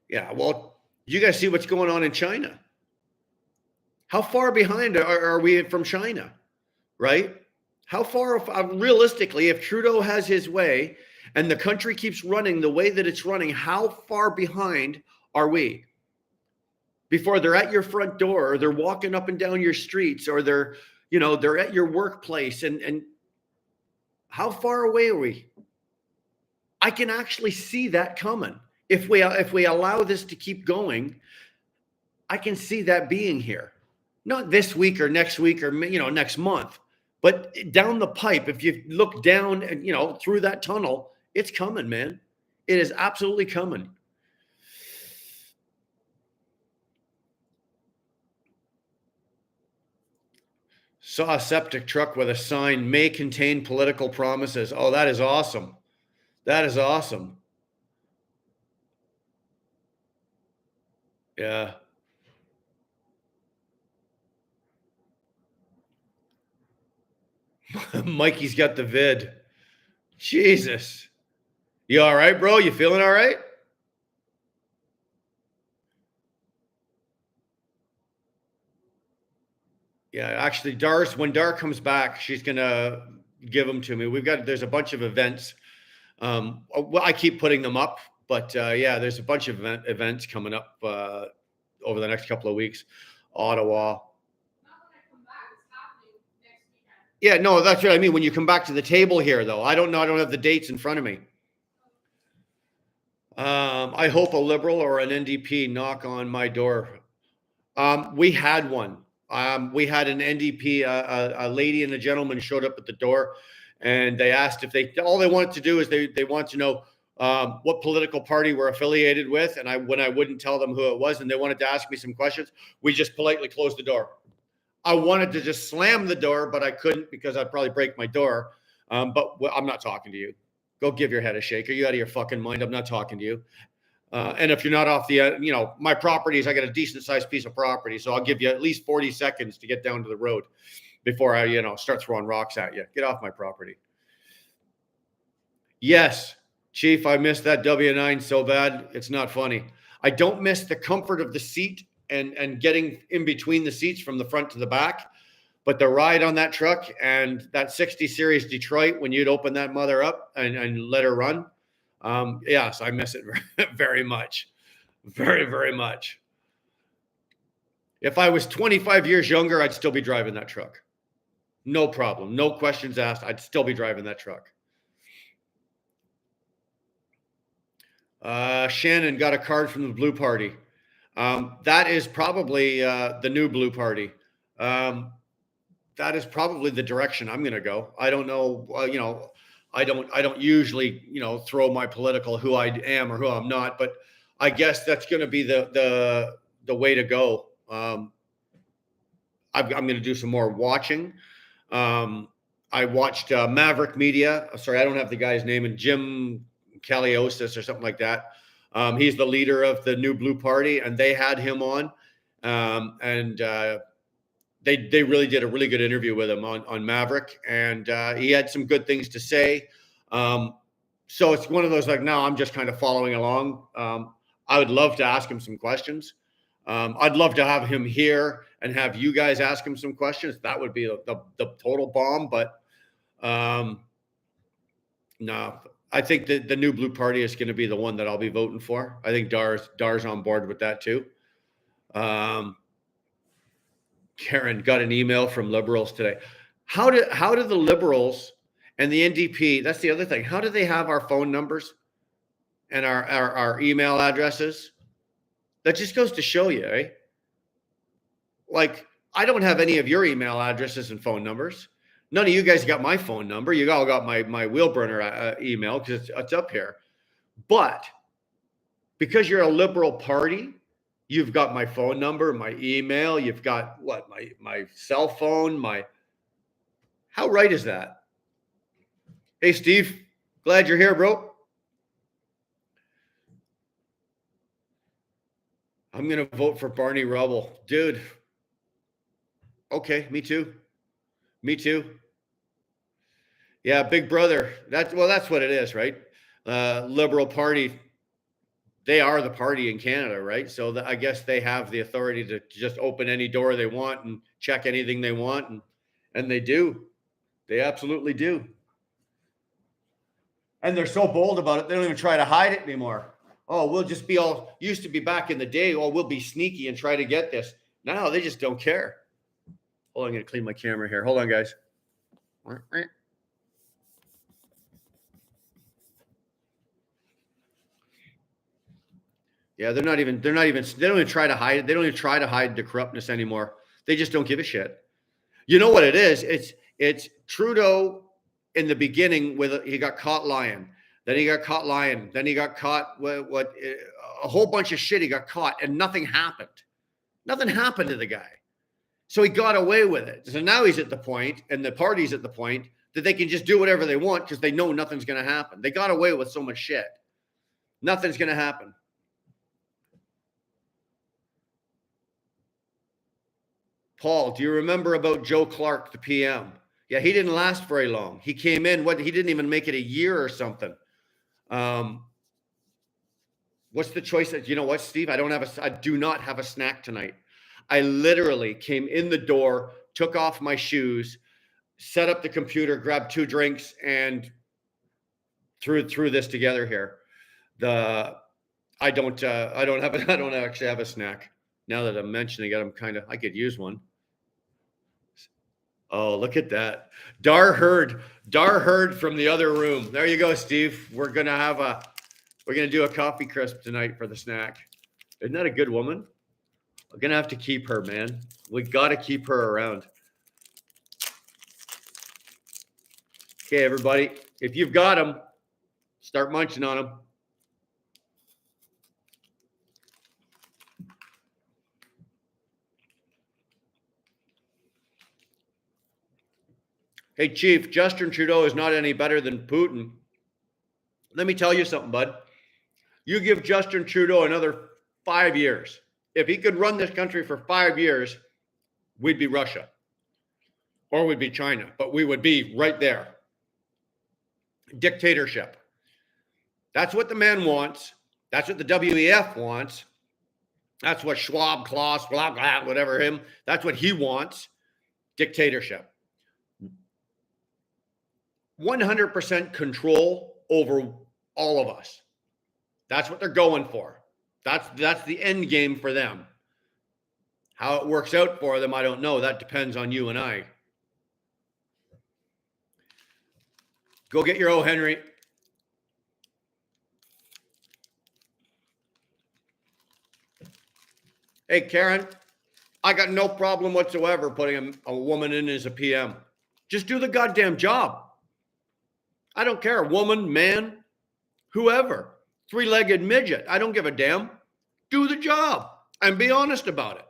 Yeah, well, you guys see what's going on in China. How far behind are we from China, right? How far, realistically, if Trudeau has his way and the country keeps running the way that it's running, how far behind are we? Before they're at your front door, or they're walking up and down your streets, or they're at your workplace, and how far away are we? I can actually see that coming. If we allow this to keep going, I can see that being here. Not this week or next week or next month, but down the pipe. If you look down and through that tunnel, it's coming, man. It is absolutely coming. Saw a septic truck with a sign, may contain political promises. Oh, that is awesome. That is awesome. Yeah. Mikey's got the vid. Jesus. You all right, bro? You feeling all right? Yeah, actually, when Dar comes back, she's gonna give them to me. There's a bunch of events. Well, I keep putting them up, but yeah, there's a bunch of events coming up over the next couple of weeks. Ottawa. Yeah, no, that's what I mean. When you come back to the table here, though, I don't know. I don't have the dates in front of me. I hope a Liberal or an NDP knock on my door. We had one. We had an NDP, a lady and a gentleman showed up at the door, and they asked if all they wanted to do is they want to know what political party we're affiliated with, and when I wouldn't tell them who it was, and they wanted to ask me some questions, we just politely closed the door. I wanted to just slam the door, but I couldn't because I'd probably break my door. But I'm not talking to you. Go give your head a shake. Are you out of your fucking mind? I'm not talking to you. And if you're not off the, my properties, I got a decent sized piece of property. So I'll give you at least 40 seconds to get down to the road before I, start throwing rocks at you. Get off my property. Yes, Chief, I miss that W9 so bad. It's not funny. I don't miss the comfort of the seat and getting in between the seats from the front to the back. But the ride on that truck and that 60 Series Detroit, when you'd open that mother up and let her run, yes, I miss it very much. Very, very much. If I was 25 years younger, I'd still be driving that truck. No problem. No questions asked. I'd still be driving that truck. Shannon got a card from the Blue Party. That is probably the new Blue Party. That is probably the direction I'm going to go. I don't know. I don't usually, throw my political who I am or who I'm not, but I guess that's going to be the way to go. I'm going to do some more watching. I watched Maverick Media. Sorry, I don't have the guy's name, and Jim Caliosis or something like that. He's the leader of the new Blue Party, and they had him on, and they really did a really good interview with him on Maverick, and he had some good things to say. So it's one of those no, I'm just kind of following along. I would love to ask him some questions. I'd love to have him here and have you guys ask him some questions. That would be the total bomb. But no, I think the new Blue Party is going to be the one that I'll be voting for. I think Dar's on board with that too. Karen got an email from Liberals today. How do the Liberals and the NDP? That's the other thing. How do they have our phone numbers and our email addresses? That just goes to show you, eh? Like, I don't have any of your email addresses and phone numbers. None of you guys got my phone number. You all got my Wheelburner email because it's up here. But because you're a Liberal Party, you've got my phone number, my email. You've got what? My cell phone. How right is that? Hey, Steve. Glad you're here, bro. I'm going to vote for Barney Rubble. Dude. Okay, me too. Me too. Yeah, Big Brother. That's what it is, right? Liberal Party, they are the party in Canada, right? So I guess they have the authority to just open any door they want and check anything they want, and they do. They absolutely do. And they're so bold about it, they don't even try to hide it anymore. Oh, we'll just be all, used to be back in the day, oh, we'll be sneaky and try to get this. Now they just don't care. Hold on, I'm going to clean my camera here. Hold on, guys. Yeah, they don't even try to hide it. They don't even try to hide the corruptness anymore. They just don't give a shit. You know what it is? It's Trudeau in the beginning he got caught lying. Then he got caught lying. Then he got caught a whole bunch of shit. He got caught and nothing happened. Nothing happened to the guy. So he got away with it. So now he's at the point, and the party's at the point that they can just do whatever they want because they know nothing's going to happen. They got away with so much shit. Nothing's going to happen. Paul, do you remember about Joe Clark, the PM? Yeah, he didn't last very long. He came in, he didn't even make it a year or something. What's the choice? You know what, Steve? I do not have a snack tonight. I literally came in the door, took off my shoes, set up the computer, grabbed 2 drinks, and threw this together here. I don't actually have a snack. Now that I'm mentioning it, I could use one. Oh, look at that. Dar heard from the other room. There you go, Steve. We're going to do a coffee crisp tonight for the snack. Isn't that a good woman? We're going to have to keep her, man. We got to keep her around. Okay, everybody. If you've got them, start munching on them. Hey, Chief, Justin Trudeau is not any better than Putin. Let me tell you something, bud. You give Justin Trudeau another 5 years. If he could run this country for 5 years, we'd be Russia or we'd be China, but we would be right there. Dictatorship. That's what the man wants. That's what the WEF wants. That's what Schwab, Klaus, blah, blah, whatever him. That's what he wants. Dictatorship. 100% control over all of us. That's what they're going for. That's the end game for them. How it works out for them, I don't know. That depends on you and I. Go get your O. Henry. Hey, Karen, I got no problem whatsoever putting a woman in as a PM. Just do the goddamn job. I don't care. Woman, man, whoever. Three-legged midget. I don't give a damn. Do the job and be honest about it.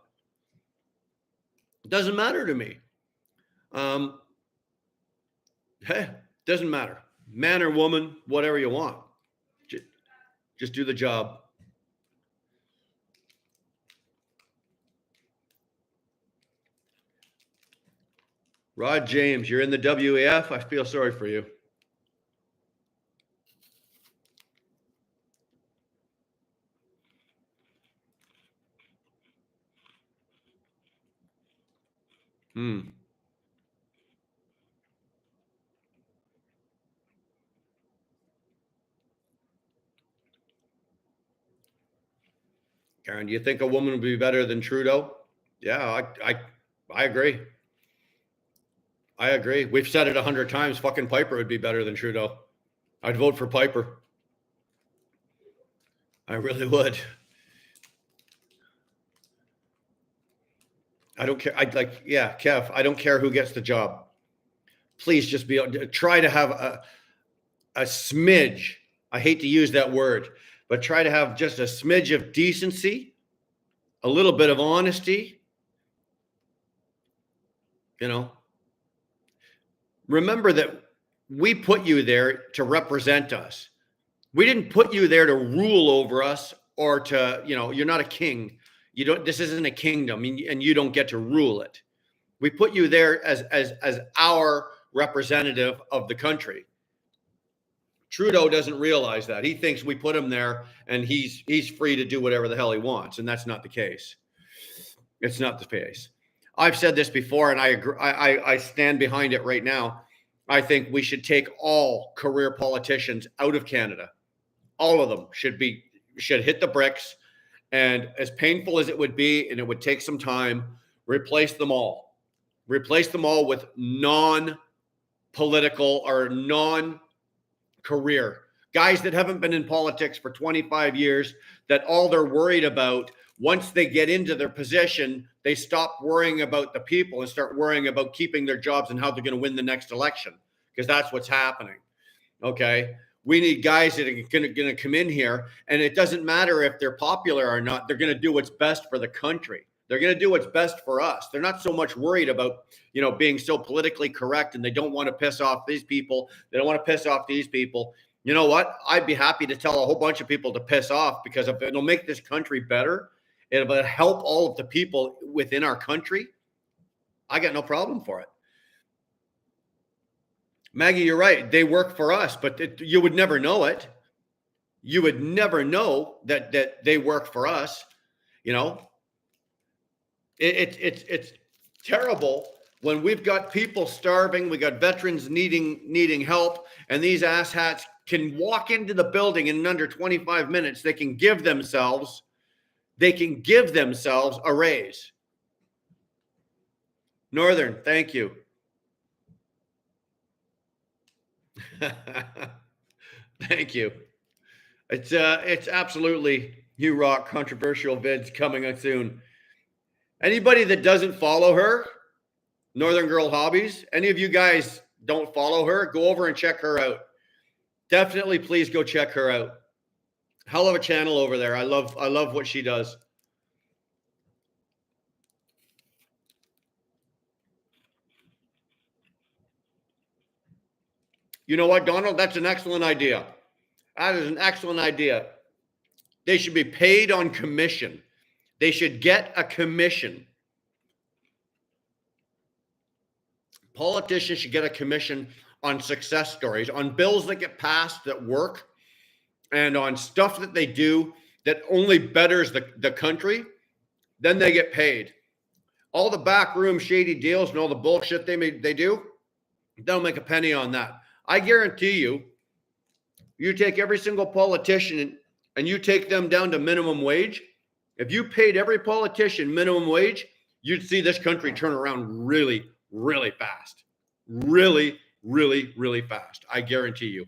It doesn't matter to me. Hey, doesn't matter. Man or woman, whatever you want. Just do the job. Rod James, you're in the WEF. I feel sorry for you. Karen, do you think a woman would be better than Trudeau? Yeah, I agree. I agree. We've said it 100 times. Fucking Piper would be better than Trudeau. I'd vote for Piper. I really would. I don't care. I'd like, yeah, Kev, I don't care who gets the job. Please just try to have a smidge. I hate to use that word, but try to have just a smidge of decency, a little bit of honesty. You know, remember that we put you there to represent us. We didn't put you there to rule over us or to, you know, you're not a king. You don't, this isn't a kingdom and you don't get to rule it. We put you there as our representative of the country. Trudeau doesn't realize that. He thinks we put him there and he's free to do whatever the hell he wants. And that's not the case. It's not the case. I've said this before and I agree. I stand behind it right now. I think we should take all career politicians out of Canada. All of them should hit the bricks. And as painful as it would be, and it would take some time, replace them all. Replace them all with non-political or non-career guys that haven't been in politics for 25 years, that all they're worried about, once they get into their position, they stop worrying about the people and start worrying about keeping their jobs and how they're going to win the next election, because that's what's happening. Okay. We need guys that are going to come in here, and it doesn't matter if they're popular or not. They're going to do what's best for the country. They're going to do what's best for us. They're not so much worried about, you know, being so politically correct, and they don't want to piss off these people. They don't want to piss off these people. You know what? I'd be happy to tell a whole bunch of people to piss off, because if it'll make this country better, it'll help all of the people within our country. I got no problem for it. Maggie, you're right. They work for us, but you would never know it. You would never know that they work for us. You know, it's terrible when we've got people starving. We got veterans needing help, and these asshats can walk into the building in under 25 minutes. They can give themselves a raise. Northern, thank you. Thank you. It's absolutely Hugh Rock controversial vids coming up soon. Anybody that doesn't follow her, Northern Girl Hobbies, any of you guys don't follow her, go over and check her out. Definitely, please go check her out. Hell of a channel over there. I love what she does. You know what, Donald? That's an excellent idea. That is an excellent idea. They should be paid on commission. They should get a commission. Politicians should get a commission on success stories, on bills that get passed that work, and on stuff that they do that only betters the country. Then they get paid. All the backroom shady deals and all the bullshit they do, they don't make a penny on that. I guarantee you, you take every single politician and you take them down to minimum wage. If you paid every politician minimum wage, you'd see this country turn around really, really fast. Really, really, really fast. I guarantee you.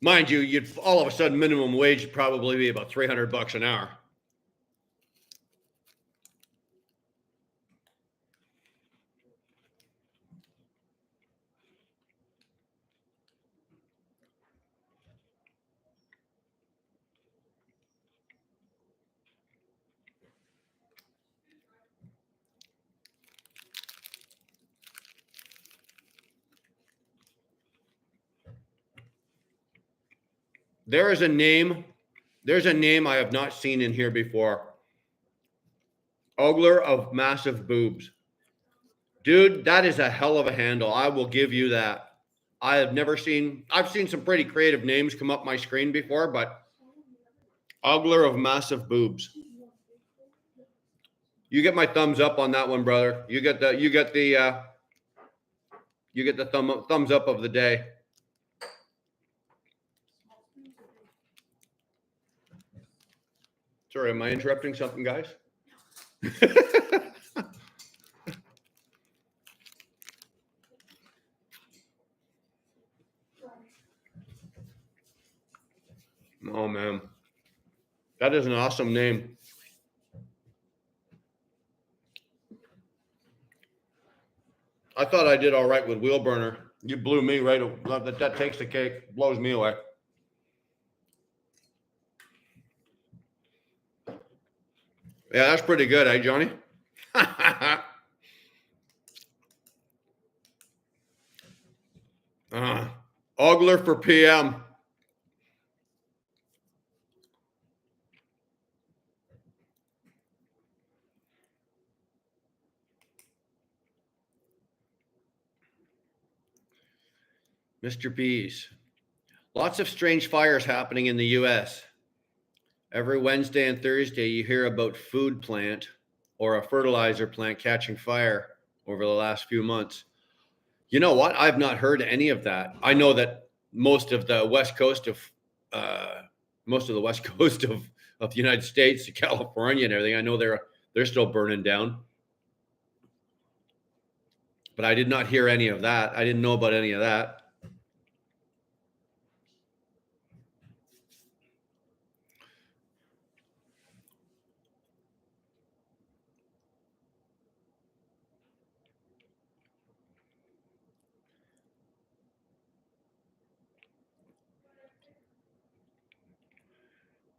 Mind you, you'd all of a sudden minimum wage would probably be about $300 an hour. There's a name I have not seen in here before. Ogler of Massive Boobs. Dude, that is a hell of a handle. I will give you that. I've seen some pretty creative names come up my screen before, but Ogler of Massive Boobs. You get my thumbs up on that one, brother. You get the thumbs up of the day. Sorry, am I interrupting something, guys? Oh man, that is an awesome name. I thought I did all right with wheel burner. You blew me right. That takes the cake, blows me away. Yeah, that's pretty good, eh, Johnny? Ogler for PM. Mr. Bees. Lots of strange fires happening in the U.S. Every Wednesday and Thursday, you hear about food plant or a fertilizer plant catching fire over the last few months. You know what? I've not heard any of that. I know that most of the west coast of the United States, California and everything, I know they're still burning down. But I did not hear any of that. I didn't know about any of that.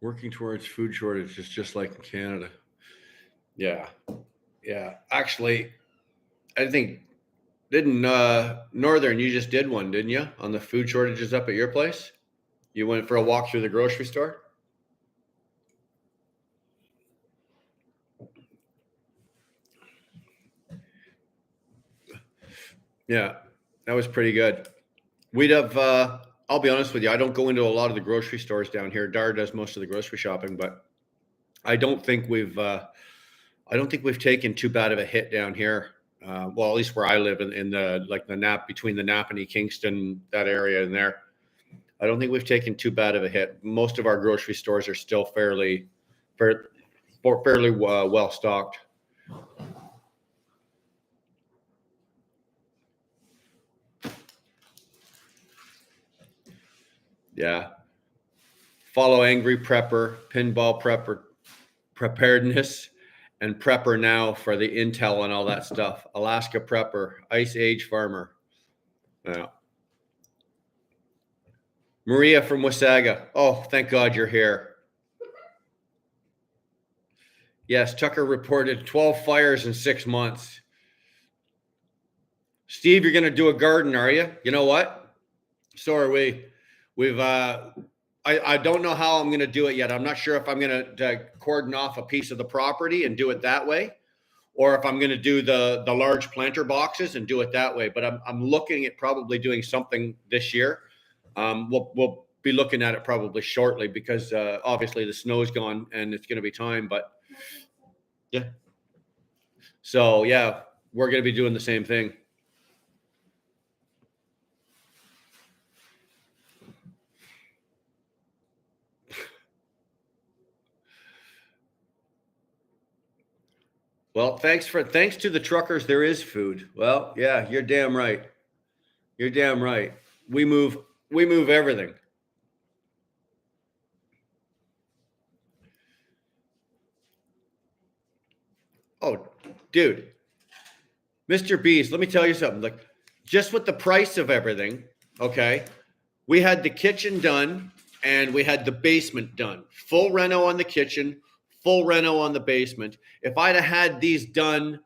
Working towards food shortage is just like in Canada. Yeah. Yeah. Actually, I think didn't Northern, you just did one, didn't you? On the food shortages up at your place? You went for a walk through the grocery store? Yeah. That was pretty good. We'd have I'll be honest with you, I don't go into a lot of the grocery stores down here. Dar does most of the grocery shopping, but I don't think we've taken too bad of a hit down here. Well, at least where I live in the Nap between the Napanee, Kingston, that area in there. I don't think we've taken too bad of a hit. Most of our grocery stores are still fairly well stocked. Yeah. Follow Angry Prepper, Pinball Prepper, Preparedness, and Prepper Now for the intel and all that stuff. Alaska Prepper, Ice Age Farmer. Yeah. Maria from Wasaga. Oh, thank God you're here. Yes, Tucker reported 12 fires in 6 months. Steve, you're going to do a garden, are you? You know what? So are we. I don't know how I'm going to do it yet. I'm not sure if I'm going to cordon off a piece of the property and do it that way, or if I'm going to do the large planter boxes and do it that way. But I'm looking at probably doing something this year. We'll be looking at it probably shortly because obviously the snow's gone and it's going to be time. But yeah, so yeah, we're going to be doing the same thing. Well, thanks to the truckers, there is food. Well, yeah, you're damn right. You're damn right. We move everything. Oh, dude, Mr. Beast, let me tell you something. Like, just with the price of everything, okay, we had the kitchen done and we had the basement done. Full reno on the kitchen, full reno on the basement. If I'd have had these done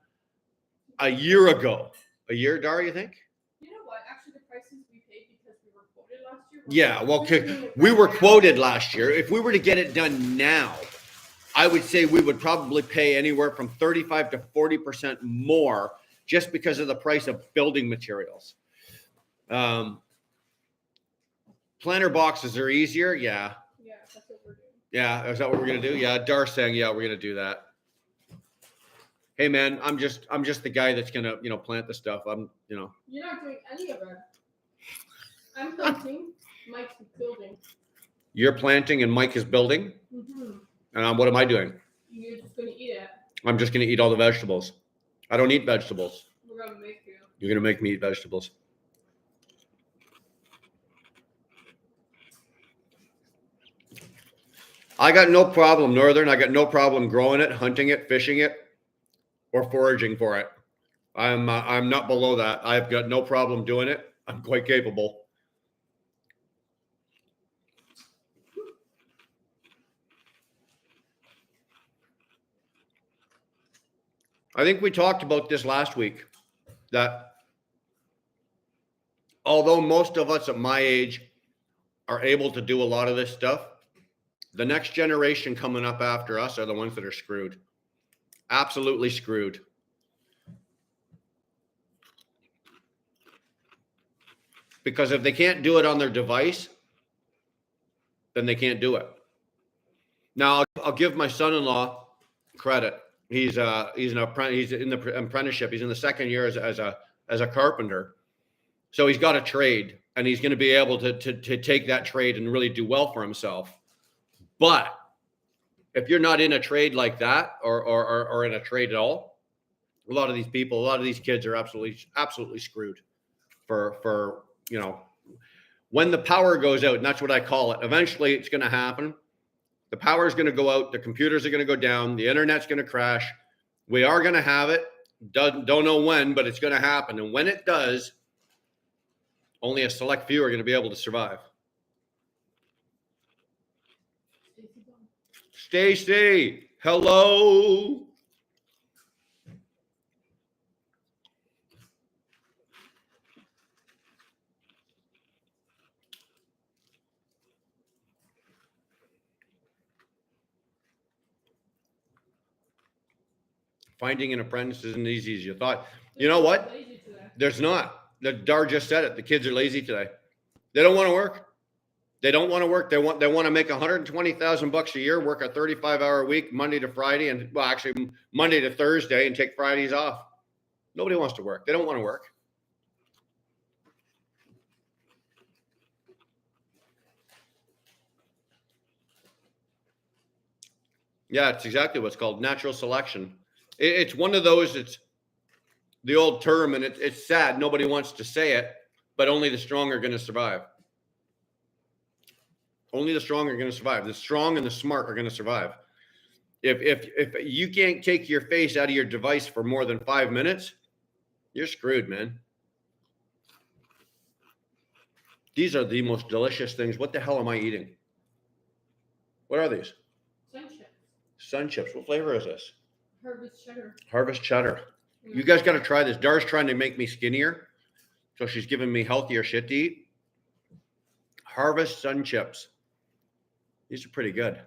a year ago, a year, Dar, you think? You know what? Actually, the prices we paid because we were quoted last year. Yeah, well, we were quoted last year. If we were to get it done now, I would say we would probably pay anywhere from 35 to 40% more just because of the price of building materials. Planter boxes are easier. Yeah. Yeah, that's what we're doing. Yeah. Is that what we're going to do? Yeah. Dar's saying, yeah, we're going to do that. Hey man, I'm just the guy that's going to, plant the stuff. You're not doing any of it. I'm planting, Mike's building. You're planting and Mike is building. Mm-hmm. And what am I doing? You're just going to eat it. I'm just going to eat all the vegetables. I don't eat vegetables. We're going to make you. You're going to make me eat vegetables. I got no problem, Northern. I got no problem growing it, hunting it, fishing it, or foraging for it. I'm not below that. I've got no problem doing it. I'm quite capable. I think we talked about this last week, that although most of us at my age are able to do a lot of this stuff, the next generation coming up after us are the ones that are screwed. Absolutely screwed. Because if they can't do it on their device, then they can't do it. Now, I'll give my son-in-law credit. He's in the apprenticeship. He's in the second year as a carpenter. So he's got a trade, and he's going to be able to take that trade and really do well for himself. But if you're not in a trade like that, or in a trade at all, a lot of these kids are absolutely screwed for when the power goes out, and that's what I call it. Eventually it's going to happen. The power is going to go out. The computers are going to go down. The internet's going to crash. We are going to have it. Don't know when, but it's going to happen. And when it does, only a select few are going to be able to survive. Stacy, hello. Finding an apprentice isn't as easy as you thought. You know what? There's not. The Dar just said it. The kids are lazy today. They don't want to work. They don't want to work. They want to make $120,000 a year, work a 35-hour week, Monday to Friday, and actually Monday to Thursday, and take Fridays off. Nobody wants to work. They don't want to work. Yeah, it's exactly what's called natural selection. It's one of those. It's the old term, and it's sad. Nobody wants to say it, but only the strong are going to survive. Only the strong are going to survive. The strong and the smart are going to survive. If you can't take your face out of your device for more than 5 minutes, you're screwed, man. These are the most delicious things. What the hell am I eating? What are these? Sun chips. Sun chips. What flavor is this? Harvest cheddar. Harvest cheddar. You guys got to try this. Dar's trying to make me skinnier, so she's giving me healthier shit to eat. Harvest Sun Chips. These are pretty good.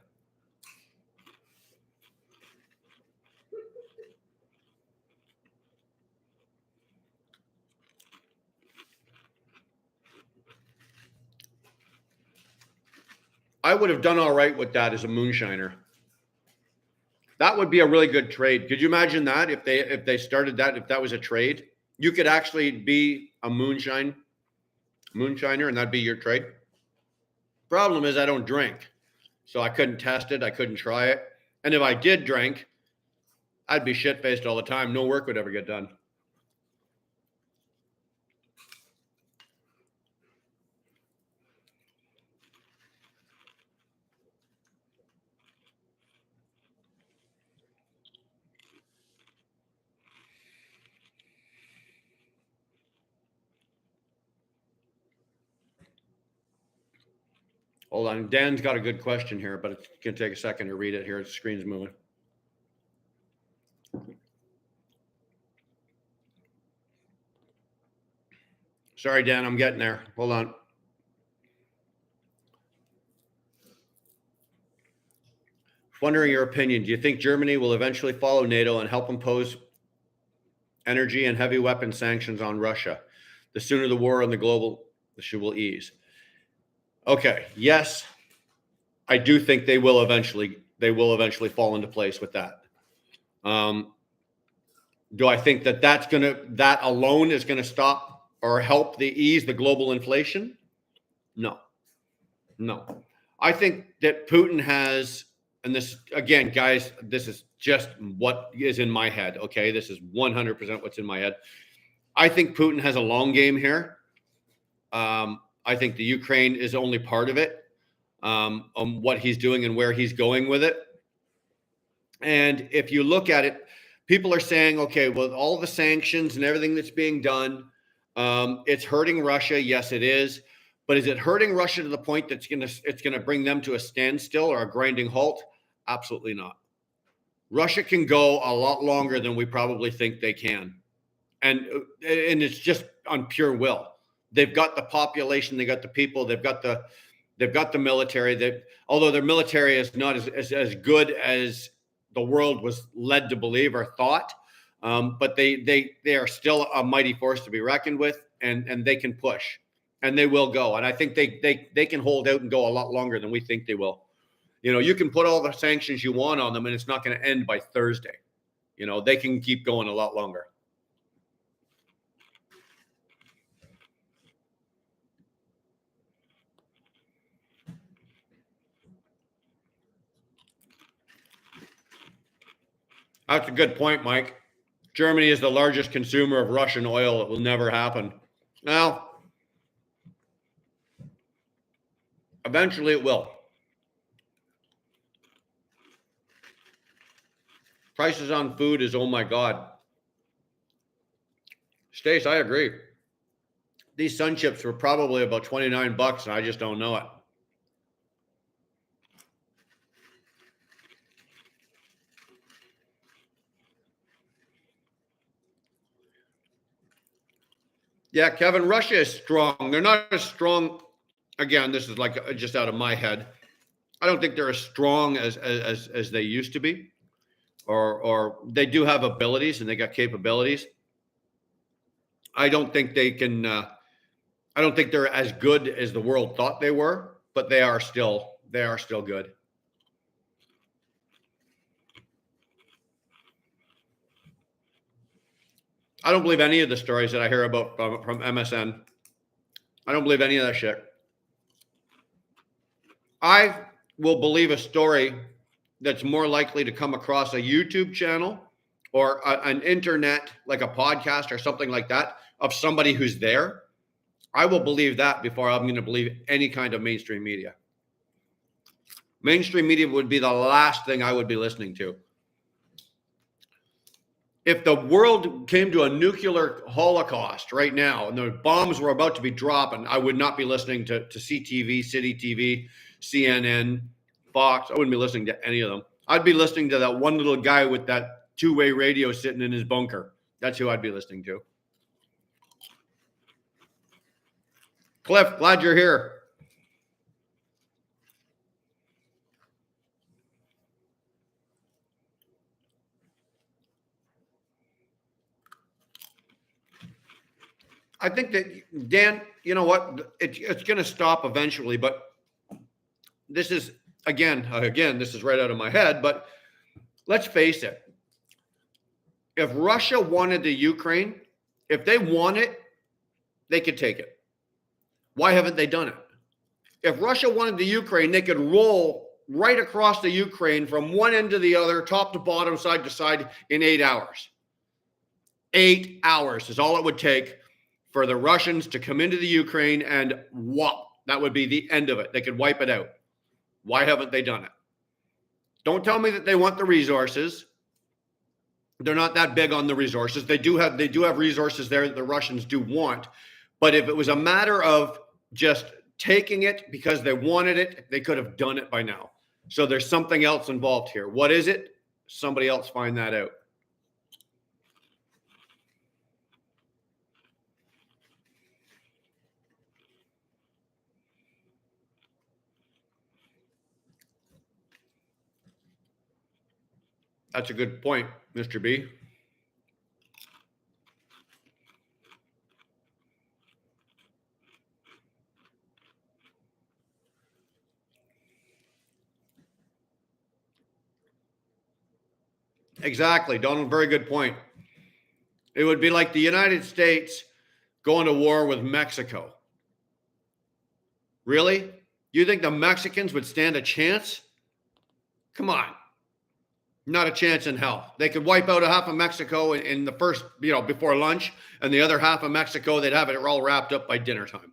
I would have done all right with that as a moonshiner. That would be a really good trade. Could you imagine that if they started that, if that was a trade? You could actually be a moonshiner, and that'd be your trade. Problem is I don't drink. So I couldn't test it. I couldn't try it. And if I did drink, I'd be shit-faced all the time. No work would ever get done. Hold on. Dan's got a good question here, but it's going to take a second to read it here. The screen's moving. Sorry, Dan, I'm getting there. Hold on. Wondering your opinion. Do you think Germany will eventually follow NATO and help impose energy and heavy weapon sanctions on Russia? The sooner the war on the global issue will ease. Okay. Yes, I do think they will eventually fall into place with that. Do I think that alone is gonna stop or help ease the global inflation? No. I think that Putin has, and this again, guys, this is just what is in my head. Okay, this is 100% what's in my head. I think Putin has a long game here. I think the Ukraine is only part of it. On what he's doing and where he's going with it. And if you look at it, people are saying, okay, well, all the sanctions and everything that's being done, it's hurting Russia. Yes, it is. But is it hurting Russia to the point that it's gonna bring them to a standstill or a grinding halt? Absolutely not. Russia can go a lot longer than we probably think they can. And it's just on pure will. They've got the population, they got the people, they've got the military. Although their military is not as good as the world was led to believe or thought, but they are still a mighty force to be reckoned with, and they can push, and they will go. And I think they can hold out and go a lot longer than we think they will. You can put all the sanctions you want on them, and it's not going to end by Thursday. They can keep going a lot longer. That's a good point, Mike. Germany is the largest consumer of Russian oil. It will never happen. Well, eventually it will. Prices on food is, oh my God. Stace, I agree. These Sun Chips were probably about $29, and I just don't know it. Yeah, Kevin, Russia is strong. They're not as strong. Again, this is like just out of my head. I don't think they're as strong as they used to be, or they do have abilities and they got capabilities. I don't think they can. I don't think they're as good as the world thought they were, but they are still good. I don't believe any of the stories that I hear about from MSN. I don't believe any of that shit. I will believe a story that's more likely to come across a YouTube channel or an internet, like a podcast or something like that, of somebody who's there. I will believe that before I'm going to believe any kind of mainstream media. Mainstream media would be the last thing I would be listening to. If the world came to a nuclear holocaust right now and the bombs were about to be dropping, I would not be listening to CTV, City TV, CNN, Fox. I wouldn't be listening to any of them. I'd be listening to that one little guy with that two-way radio sitting in his bunker. That's who I'd be listening to. Cliff, glad you're here. I think that, Dan, you know what? It's going to stop eventually, but this is, again, this is right out of my head, but let's face it. If Russia wanted the Ukraine, if they want it, they could take it. Why haven't they done it? If Russia wanted the Ukraine, they could roll right across the Ukraine from one end to the other, top to bottom, side to side in 8 hours. 8 hours is all it would take for the Russians to come into the Ukraine, and whop, that would be the end of it. They could wipe it out. Why haven't they done it? Don't tell me that they want the resources. They're not that big on the resources. They do have resources there that the Russians do want. But if it was a matter of just taking it because they wanted it, they could have done it by now. So there's something else involved here. What is it? Somebody else find that out. That's a good point, Mr. B. Exactly, Donald. Very good point. It would be like the United States going to war with Mexico. Really? You think the Mexicans would stand a chance? Come on. Not a chance in hell. They could wipe out a half of Mexico in the first, before lunch, and the other half of Mexico, they'd have it all wrapped up by dinner time.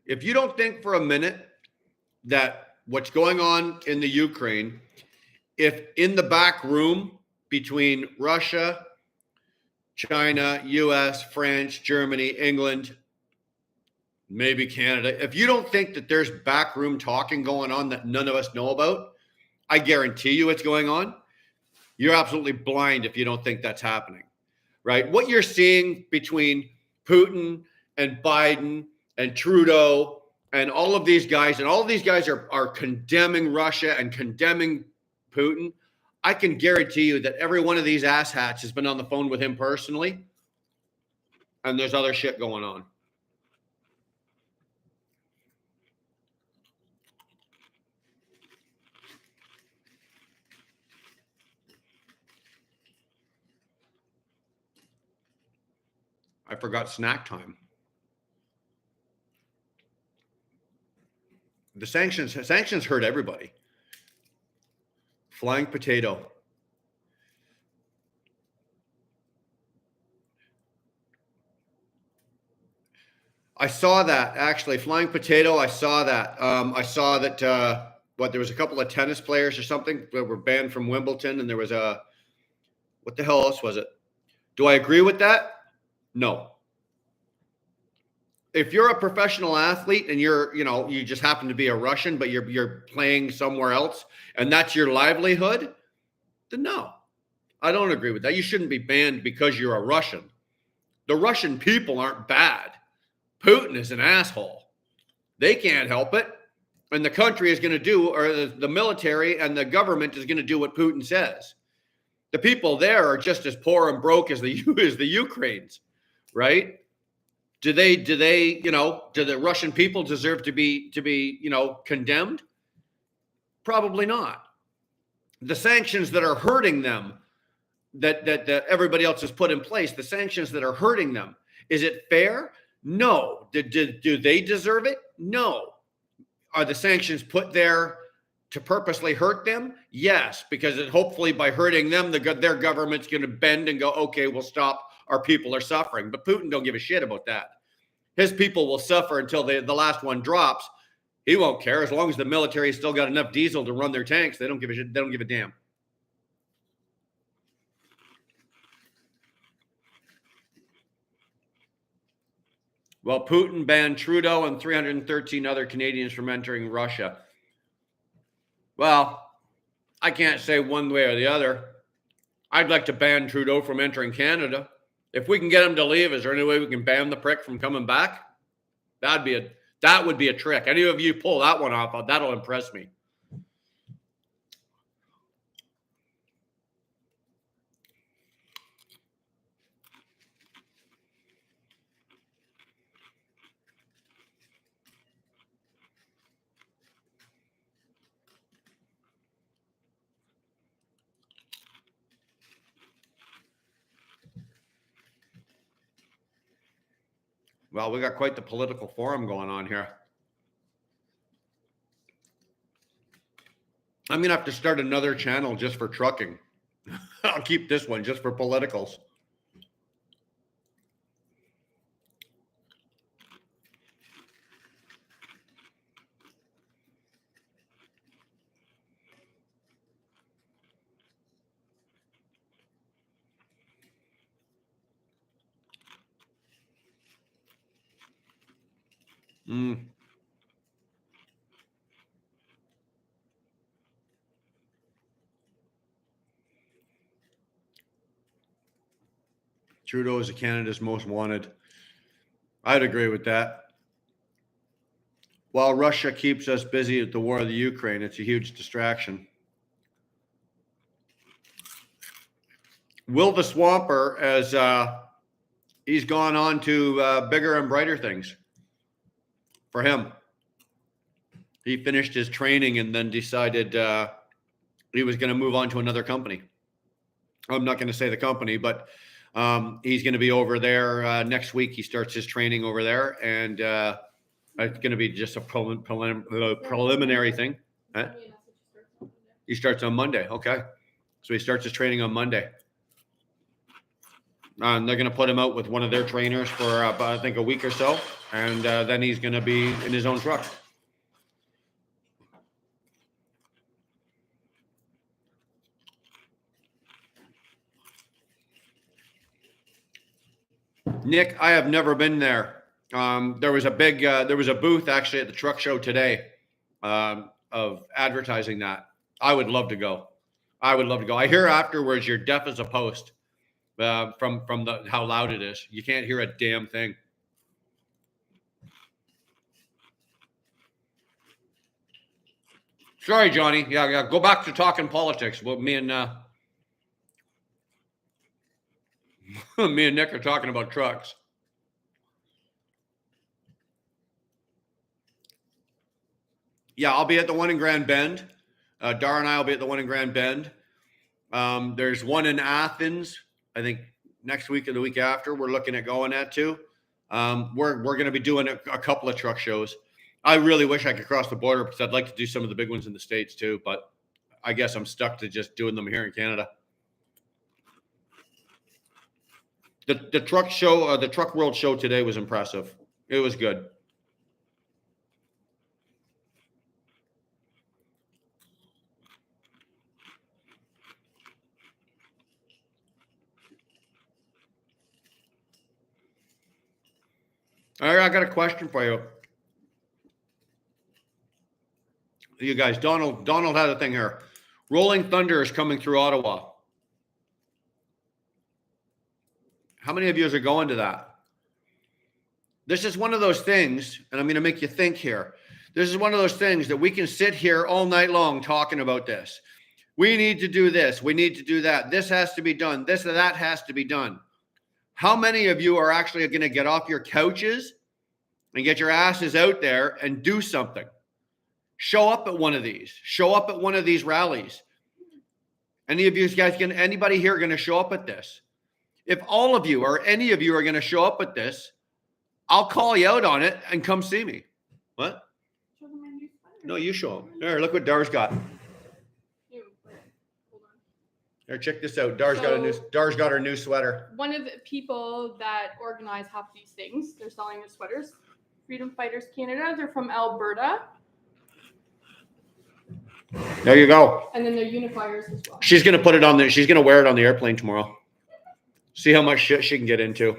If you don't think for a minute that what's going on in the Ukraine, if in the back room between Russia, China, US, France, Germany, England, maybe Canada, if you don't think that there's backroom talking going on that none of us know about, I guarantee you it's going on. You're absolutely blind if you don't think that's happening, right? What you're seeing between Putin and Biden and Trudeau and all of these guys, and all of these guys are condemning Russia and condemning Putin. I can guarantee you that every one of these asshats has been on the phone with him personally, and there's other shit going on. I forgot snack time. The sanctions hurt everybody. Flying potato. I saw that actually. Flying potato. I saw that. I saw that. There was a couple of tennis players or something that were banned from Wimbledon, and there was what the hell else was it? Do I agree with that? No. If you're a professional athlete and you just happen to be a Russian, but you're playing somewhere else and that's your livelihood, then no, I don't agree with that. You shouldn't be banned because you're a Russian. The Russian people aren't bad. Putin is an asshole. They can't help it. And the country is going to do, or the military and the government is going to do what Putin says. The people there are just as poor and broke as the Ukrainians, right? Do the Russian people deserve to be condemned? Probably not. The sanctions that are hurting them, that everybody else has put in place, the sanctions that are hurting them, is it fair? No. Do they deserve it? No. Are the sanctions put there to purposely hurt them? Yes, because hopefully by hurting them, their government's going to bend and go, okay, we'll stop. Our people are suffering. But Putin don't give a shit about that. His people will suffer until the last one drops. He won't care as long as the military still got enough diesel to run their tanks. They don't give a shit. They don't give a damn. Well, Putin banned Trudeau and 313 other Canadians from entering Russia. Well, I can't say one way or the other. I'd like to ban Trudeau from entering Canada. If we can get him to leave, is there any way we can ban the prick from coming back? That would be a trick. Any of you pull that one off, that'll impress me. Well, we got quite the political forum going on here. I'm going to have to start another channel just for trucking. I'll keep this one just for politicals. Trudeau is Canada's most wanted. I'd agree with that. While Russia keeps us busy at the war of the Ukraine, it's a huge distraction. Will the Swamper, as he's gone on to bigger and brighter things for him. He finished his training and then decided he was going to move on to another company. I'm not going to say the company, but he's going to be over there next week. He starts his training over there, and it's going to be just a preliminary thing. Huh? He starts on Monday. Okay. So he starts his training on Monday. And they're going to put him out with one of their trainers for, I think, a week or so. And then he's going to be in his own truck. Nick, I have never been there. There was a booth actually at the truck show today of advertising that. I would love to go. I hear afterwards you're deaf as a post from how loud it is. You can't hear a damn thing. Sorry, Johnny. Yeah. Go back to talking politics. Well, me and Nick are talking about trucks. Yeah, I'll be at the one in Grand Bend. Dar and I will be at the one in Grand Bend. There's one in Athens, I think next week or the week after. We're looking at going at too. We're going to be doing a couple of truck shows. I really wish I could cross the border because I'd like to do some of the big ones in the States too, but I guess I'm stuck to just doing them here in Canada. The truck show, the Truck World show today was impressive. It was good. All right, I got a question for you. You guys, Donald had a thing here. Rolling Thunder is coming through Ottawa. How many of you are going to that? This is one of those things, and I'm going to make you think here. This is one of those things that we can sit here all night long talking about this. We need to do this. We need to do that. This has to be done. This or that has to be done. How many of you are actually going to get off your couches and get your asses out there and do something? Show up at one of these. Show up at one of these rallies. Any of you guys, anybody here going to show up at this? If all of you or any of you are going to show up at this, I'll call you out on it and come see me. What? Show them my new sweater. No, you show them. There, look what Dar's got. Ew, hold on. Here, check this out. Dar's got her new sweater. One of the people that organize half these things, they're selling the sweaters. Freedom Fighters Canada. They're from Alberta. There you go. And then they're unifiers as well. She's going to put it on there. She's going to wear it on the airplane tomorrow. See how much shit she can get into.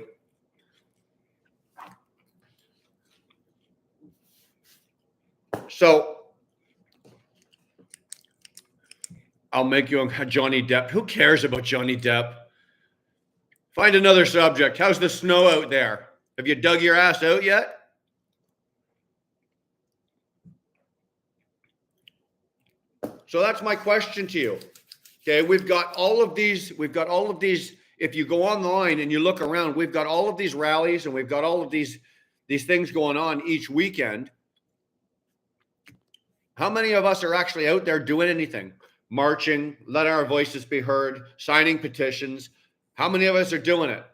So I'll make you a Johnny Depp. Who cares about Johnny Depp? Find another subject. How's the snow out there? Have you dug your ass out yet? So that's my question to you. Okay, we've got all of these. If you go online and you look around, we've got all of these rallies and we've got all of these things going on each weekend. How many of us are actually out there doing anything? Marching, letting our voices be heard, signing petitions. How many of us are doing it?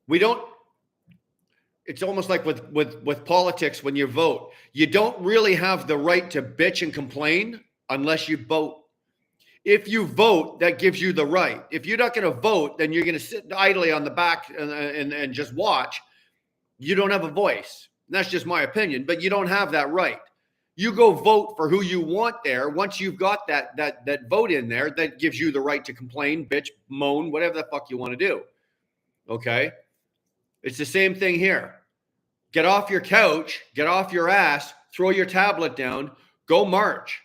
We don't. It's almost like with politics when you vote. You don't really have the right to bitch and complain unless you vote. If you vote, that gives you the right. If you're not going to vote, then you're going to sit idly on the back and just watch. You don't have a voice. That's just my opinion, but you don't have that right. You go vote for who you want there. Once you've got that vote in there, that gives you the right to complain, bitch, moan, whatever the fuck you want to do. Okay? It's the same thing here. Get off your couch, get off your ass, throw your tablet down, go march.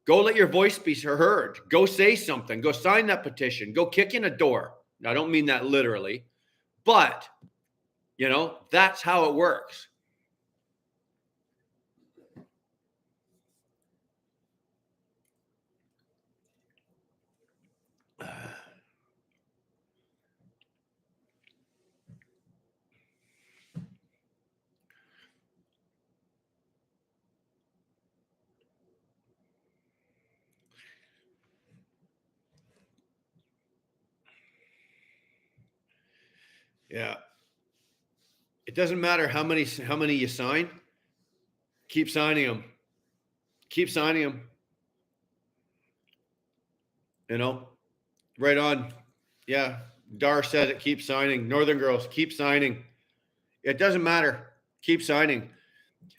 Go let your voice be heard. Go say something. Go sign that petition. Go kick in a door. Now, I don't mean that literally, but, that's how it works. Yeah. It doesn't matter how many you sign. Keep signing them. Keep signing them. Right on. Yeah. Dar said it. Keep signing. Northern Girls, keep signing. It doesn't matter. Keep signing.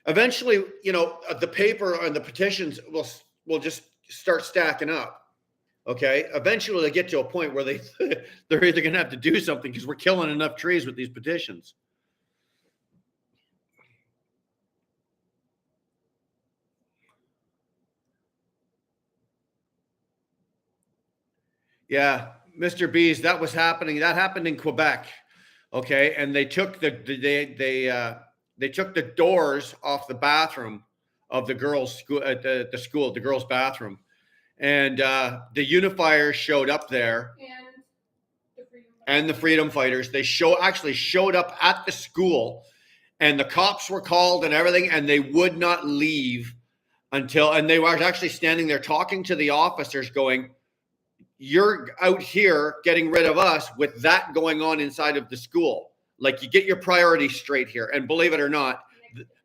Eventually, the paper and the petitions will just start stacking up. Okay. Eventually they get to a point where they're either going to have to do something because we're killing enough trees with these petitions. Yeah, Mr. Bees, that was happening. That happened in Quebec. Okay. And they took they took the doors off the bathroom of the girls' school at the school, the girls' bathroom. And the unifiers showed up there. And the freedom fighters. They actually showed up at the school, and the cops were called and everything, and they would not leave and they were actually standing there talking to the officers going, you're out here getting rid of us with that going on inside of the school. Like, you get your priorities straight here. And believe it or not,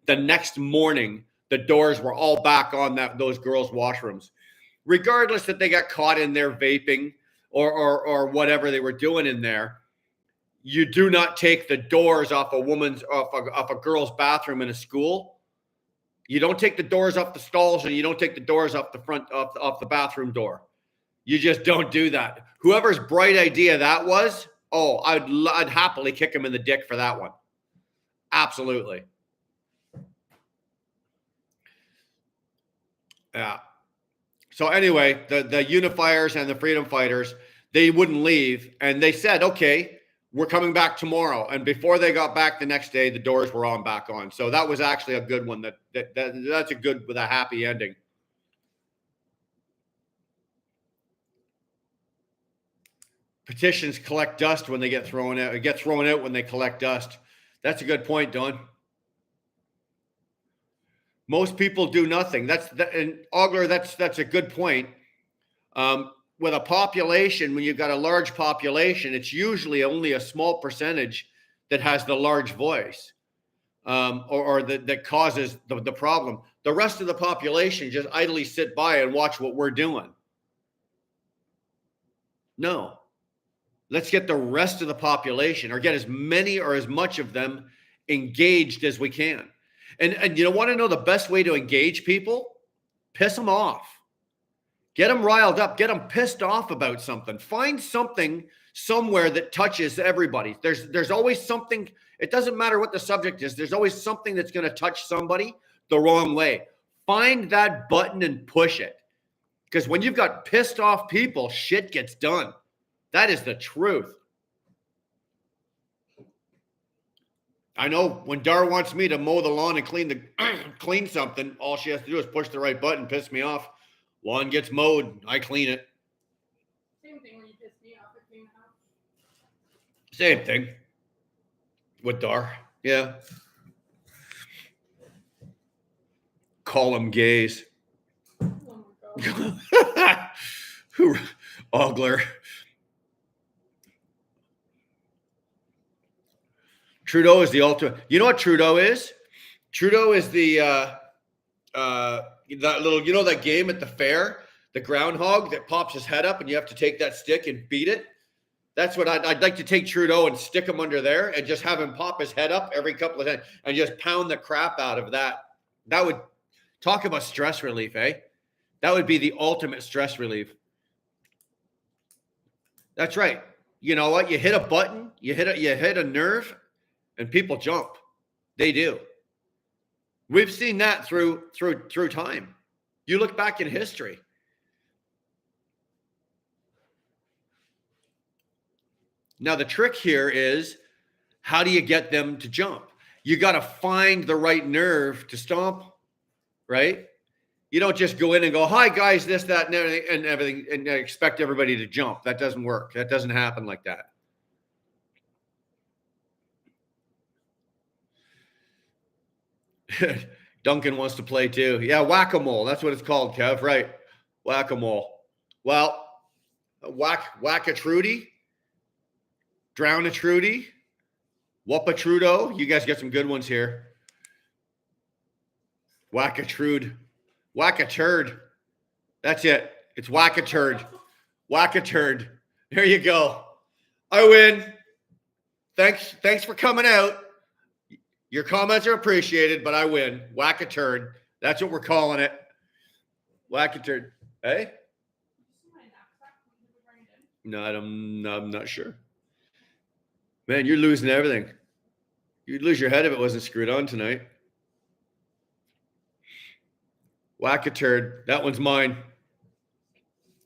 the next morning, the doors were all back on those girls' washrooms. Regardless that they got caught in there vaping or whatever they were doing in there, you do not take the doors off a girl's bathroom in a school. You don't take the doors off the stalls, and you don't take the doors off the front off the bathroom door. You just don't do that. Whoever's bright idea that was, I'd happily kick him in the dick for that one. Absolutely. Yeah. So anyway, the unifiers and the freedom fighters, they wouldn't leave. And they said, okay, we're coming back tomorrow. And before they got back the next day, the doors were on back on. So that was actually a good one. That's a good, with a happy ending. Petitions collect dust when they get thrown out. It gets thrown out when they collect dust. That's a good point, Don. Most people do nothing. And Ogler, that's a good point. With a population, when you've got a large population, it's usually only a small percentage that has the large voice, or that causes the problem. The rest of the population just idly sit by and watch what we're doing. No. Let's get the rest of the population, or get as many or as much of them engaged as we can. And you want to know the best way to engage people? Piss them off. Get them riled up. Get them pissed off about something. Find something somewhere that touches everybody. There's always something. It doesn't matter what the subject is. There's always something that's going to touch somebody the wrong way. Find that button and push it. Because when you've got pissed off people, shit gets done. That is the truth. I know when Dar wants me to mow the lawn and clean something, all she has to do is push the right button, piss me off. Lawn gets mowed, I clean it. Same thing when you piss me off, I clean the house. Same thing with Dar. Yeah. Call them gays. Oh my God. Ogler. Trudeau is the ultimate. You know what Trudeau is? Trudeau is the that little, you know, that game at the fair, the groundhog that pops his head up and you have to take that stick and beat it. That's what I'd like to take Trudeau and stick him under there and just have him pop his head up every couple of times and just pound the crap out of that. That would talk about stress relief, eh? That would be the ultimate stress relief. That's right. You know what? You hit a button, you hit a nerve, and people jump. They do. We've seen that through time. You look back in history. Now, the trick here is, how do you get them to jump? You got to find the right nerve to stomp, right? You don't just go in and go, hi, guys, this, that, and everything, and expect everybody to jump. That doesn't work. That doesn't happen like that. Duncan wants to play too. Yeah, whack-a-mole. That's what it's called, Kev. Right. Whack-a-mole. Well, whack-a-Trudy. Drown-a-Trudy. Whoop-a-Trudeau. You guys got some good ones here. Whack-a-Trude. Whack-a-turd. That's it. It's whack-a-turd. Whack-a-turd. There you go. I win. Thanks for coming out. Your comments are appreciated, but I win. Whack-a-turd. That's what we're calling it. Whack-a-turd. Hey? No, I'm not sure. Man, you're losing everything. You'd lose your head if it wasn't screwed on tonight. Whack-a-turd. That one's mine.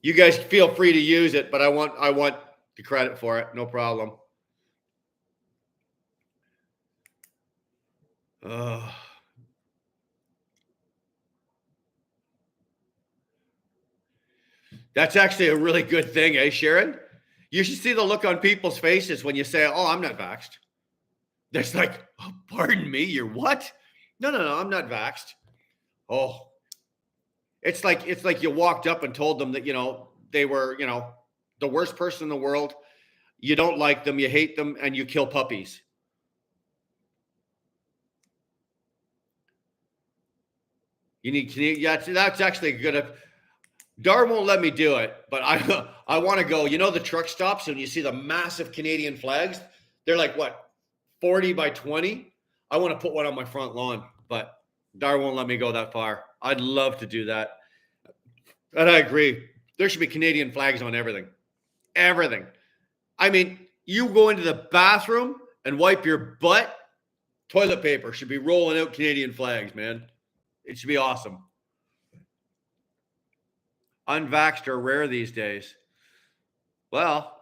You guys feel free to use it, but I want the credit for it. No problem. That's actually a really good thing, eh, Sharon? You should see the look on people's faces when you say, oh, I'm not vaxxed. There's like, oh, pardon me, you're what? No, I'm not vaxxed. Oh, it's like you walked up and told them that, they were, the worst person in the world. You don't like them, you hate them, and you kill puppies. Yeah, that's actually good. Dar won't let me do it, but I want to go. You know the truck stops and you see the massive Canadian flags? They're like, what, 40 by 20? I want to put one on my front lawn, but Dar won't let me go that far. I'd love to do that. And I agree. There should be Canadian flags on everything. Everything. I mean, you go into the bathroom and wipe your butt, toilet paper should be rolling out Canadian flags, man. It should be awesome. Unvaxxed are rare these days. Well,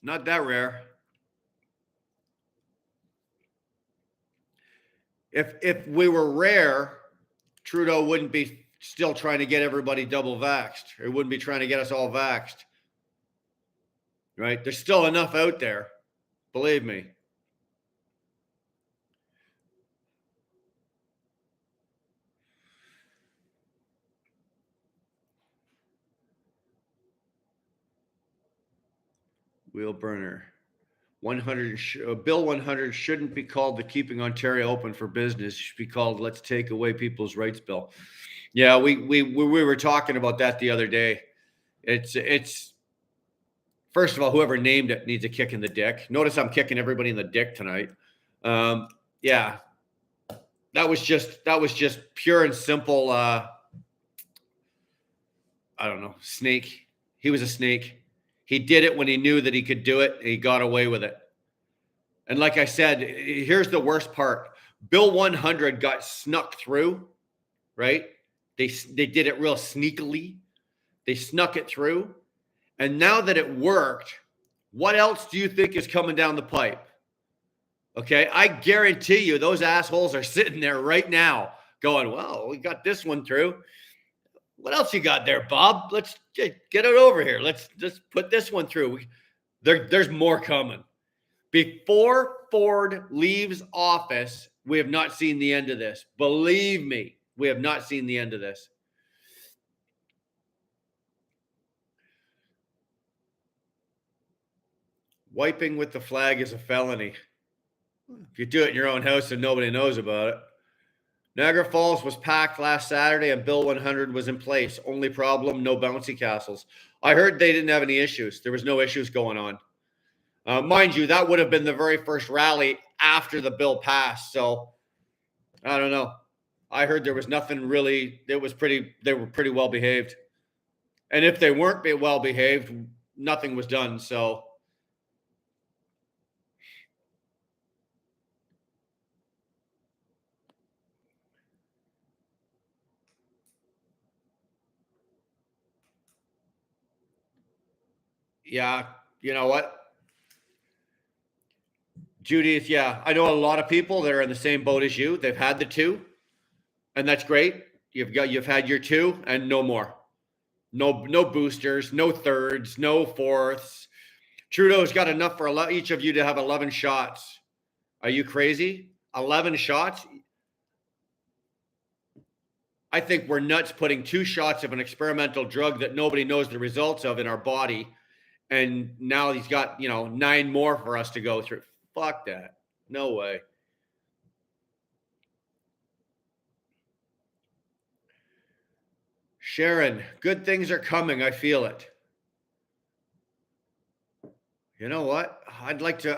not that rare. If we were rare, Trudeau wouldn't be still trying to get everybody double vaxxed. He wouldn't be trying to get us all vaxxed. Right? There's still enough out there. Believe me. Wheel burner. 100 Bill 100 shouldn't be called the Keeping Ontario Open for Business. It should be called Let's Take Away People's Rights Bill. Yeah, we were talking about that the other day. It's first of all, whoever named it needs a kick in the dick. Notice I'm kicking everybody in the dick tonight. Yeah, that was just pure and simple. I don't know, snake. He was a snake. He did it when he knew that he could do it, and he got away with it. And like I said, here's the worst part. Bill 100 got snuck through, right? They did it real sneakily. They snuck it through. And now that it worked, what else do you think is coming down the pipe? Okay, I guarantee you those assholes are sitting there right now going, well, we got this one through. What else you got there, Bob? Let's get it over here. Let's just put this one through. There's more coming. Before Ford leaves office, we have not seen the end of this. Believe me, we have not seen the end of this. Wiping with the flag is a felony. If you do it in your own house and nobody knows about it. Niagara Falls was packed last Saturday and Bill 100 was in place. Only problem, no bouncy castles. I heard they didn't have any issues. There was no issues going on. Mind you, that would have been the very first rally after the bill passed. So I don't know. I heard there was nothing really. They were pretty well behaved. And if they weren't well behaved, nothing was done. So yeah, you know what? Judith, yeah, I know a lot of people that are in the same boat as you. They've had the two, and that's great. You've had your two and no more. No boosters, no thirds, no fourths. Trudeau's got enough for each of you to have 11 shots. Are you crazy? 11 shots? I think we're nuts putting 2 shots of an experimental drug that nobody knows the results of in our body. And now he's got, 9 more for us to go through. Fuck that. No way. Sharon, good things are coming. I feel it. You know what? I'd like to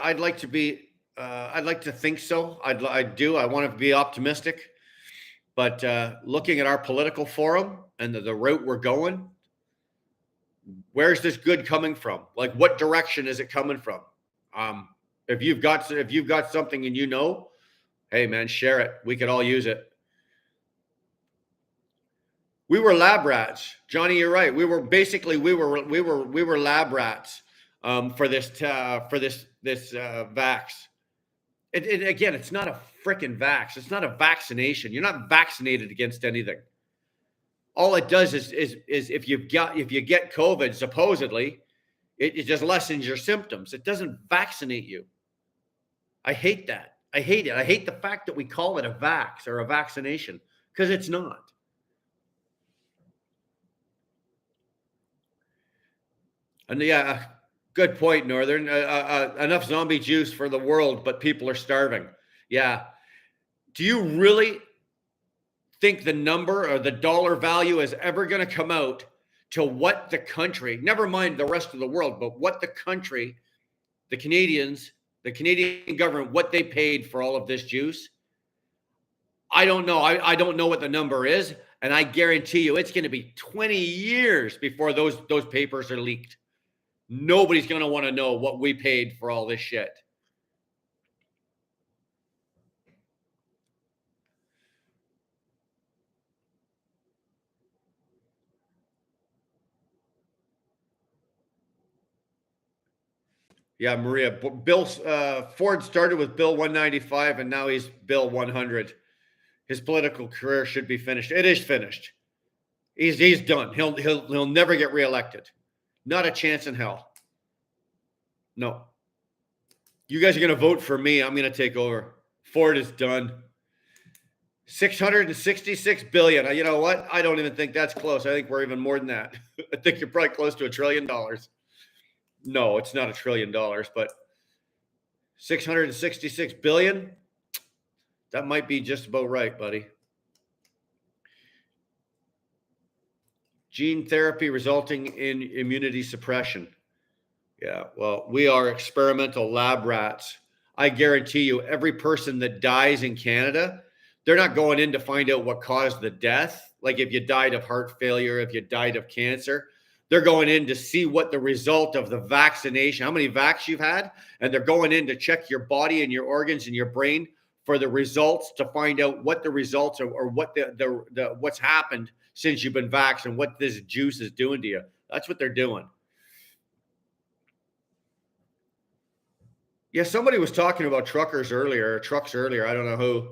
think so. I do. I want to be optimistic. But looking at our political forum and the route we're going, where's this good coming from? Like, what direction is it coming from? If you've got something and hey man, share it. We could all use it. We were lab rats, Johnny. You're right. We were lab rats for this vax. Again, it's not a freaking vax. It's not a vaccination. You're not vaccinated against anything. All it does is if you get COVID, supposedly, it just lessens your symptoms. It doesn't vaccinate you. I hate that. I hate it. I hate the fact that we call it a vax or a vaccination, because it's not. And yeah, good point, Northern. Enough zombie juice for the world, but people are starving. Yeah. Do you really think the number or the dollar value is ever going to come out to what the country, never mind the rest of the world, but what the country, the Canadian government, what they paid for all of this juice? I don't know. I don't know what the number is. And I guarantee you it's going to be 20 years before those papers are leaked. Nobody's going to want to know what we paid for all this shit. Yeah, Maria. Ford started with Bill 195 and now he's Bill 100. His political career should be finished. It is finished. He's done. He'll never get reelected. Not a chance in hell. No. You guys are going to vote for me. I'm going to take over. Ford is done. 666 billion. You know what? I don't even think that's close. I think we're even more than that. I think you're probably close to $1 trillion. No, it's not $1 trillion, but 666 billion. That might be just about right, buddy. Gene therapy resulting in immunity suppression. Yeah, well, we are experimental lab rats. I guarantee you, every person that dies in Canada, they're not going in to find out what caused the death. Like if you died of heart failure, if you died of cancer, they're going in to see what the result of the vaccination, how many vax you've had, and they're going in to check your body and your organs and your brain for the results to find out what the results are or what the what's happened since you've been vaxxed and what this juice is doing to you. That's what they're doing. Yeah, somebody was talking about trucks earlier. I don't know who.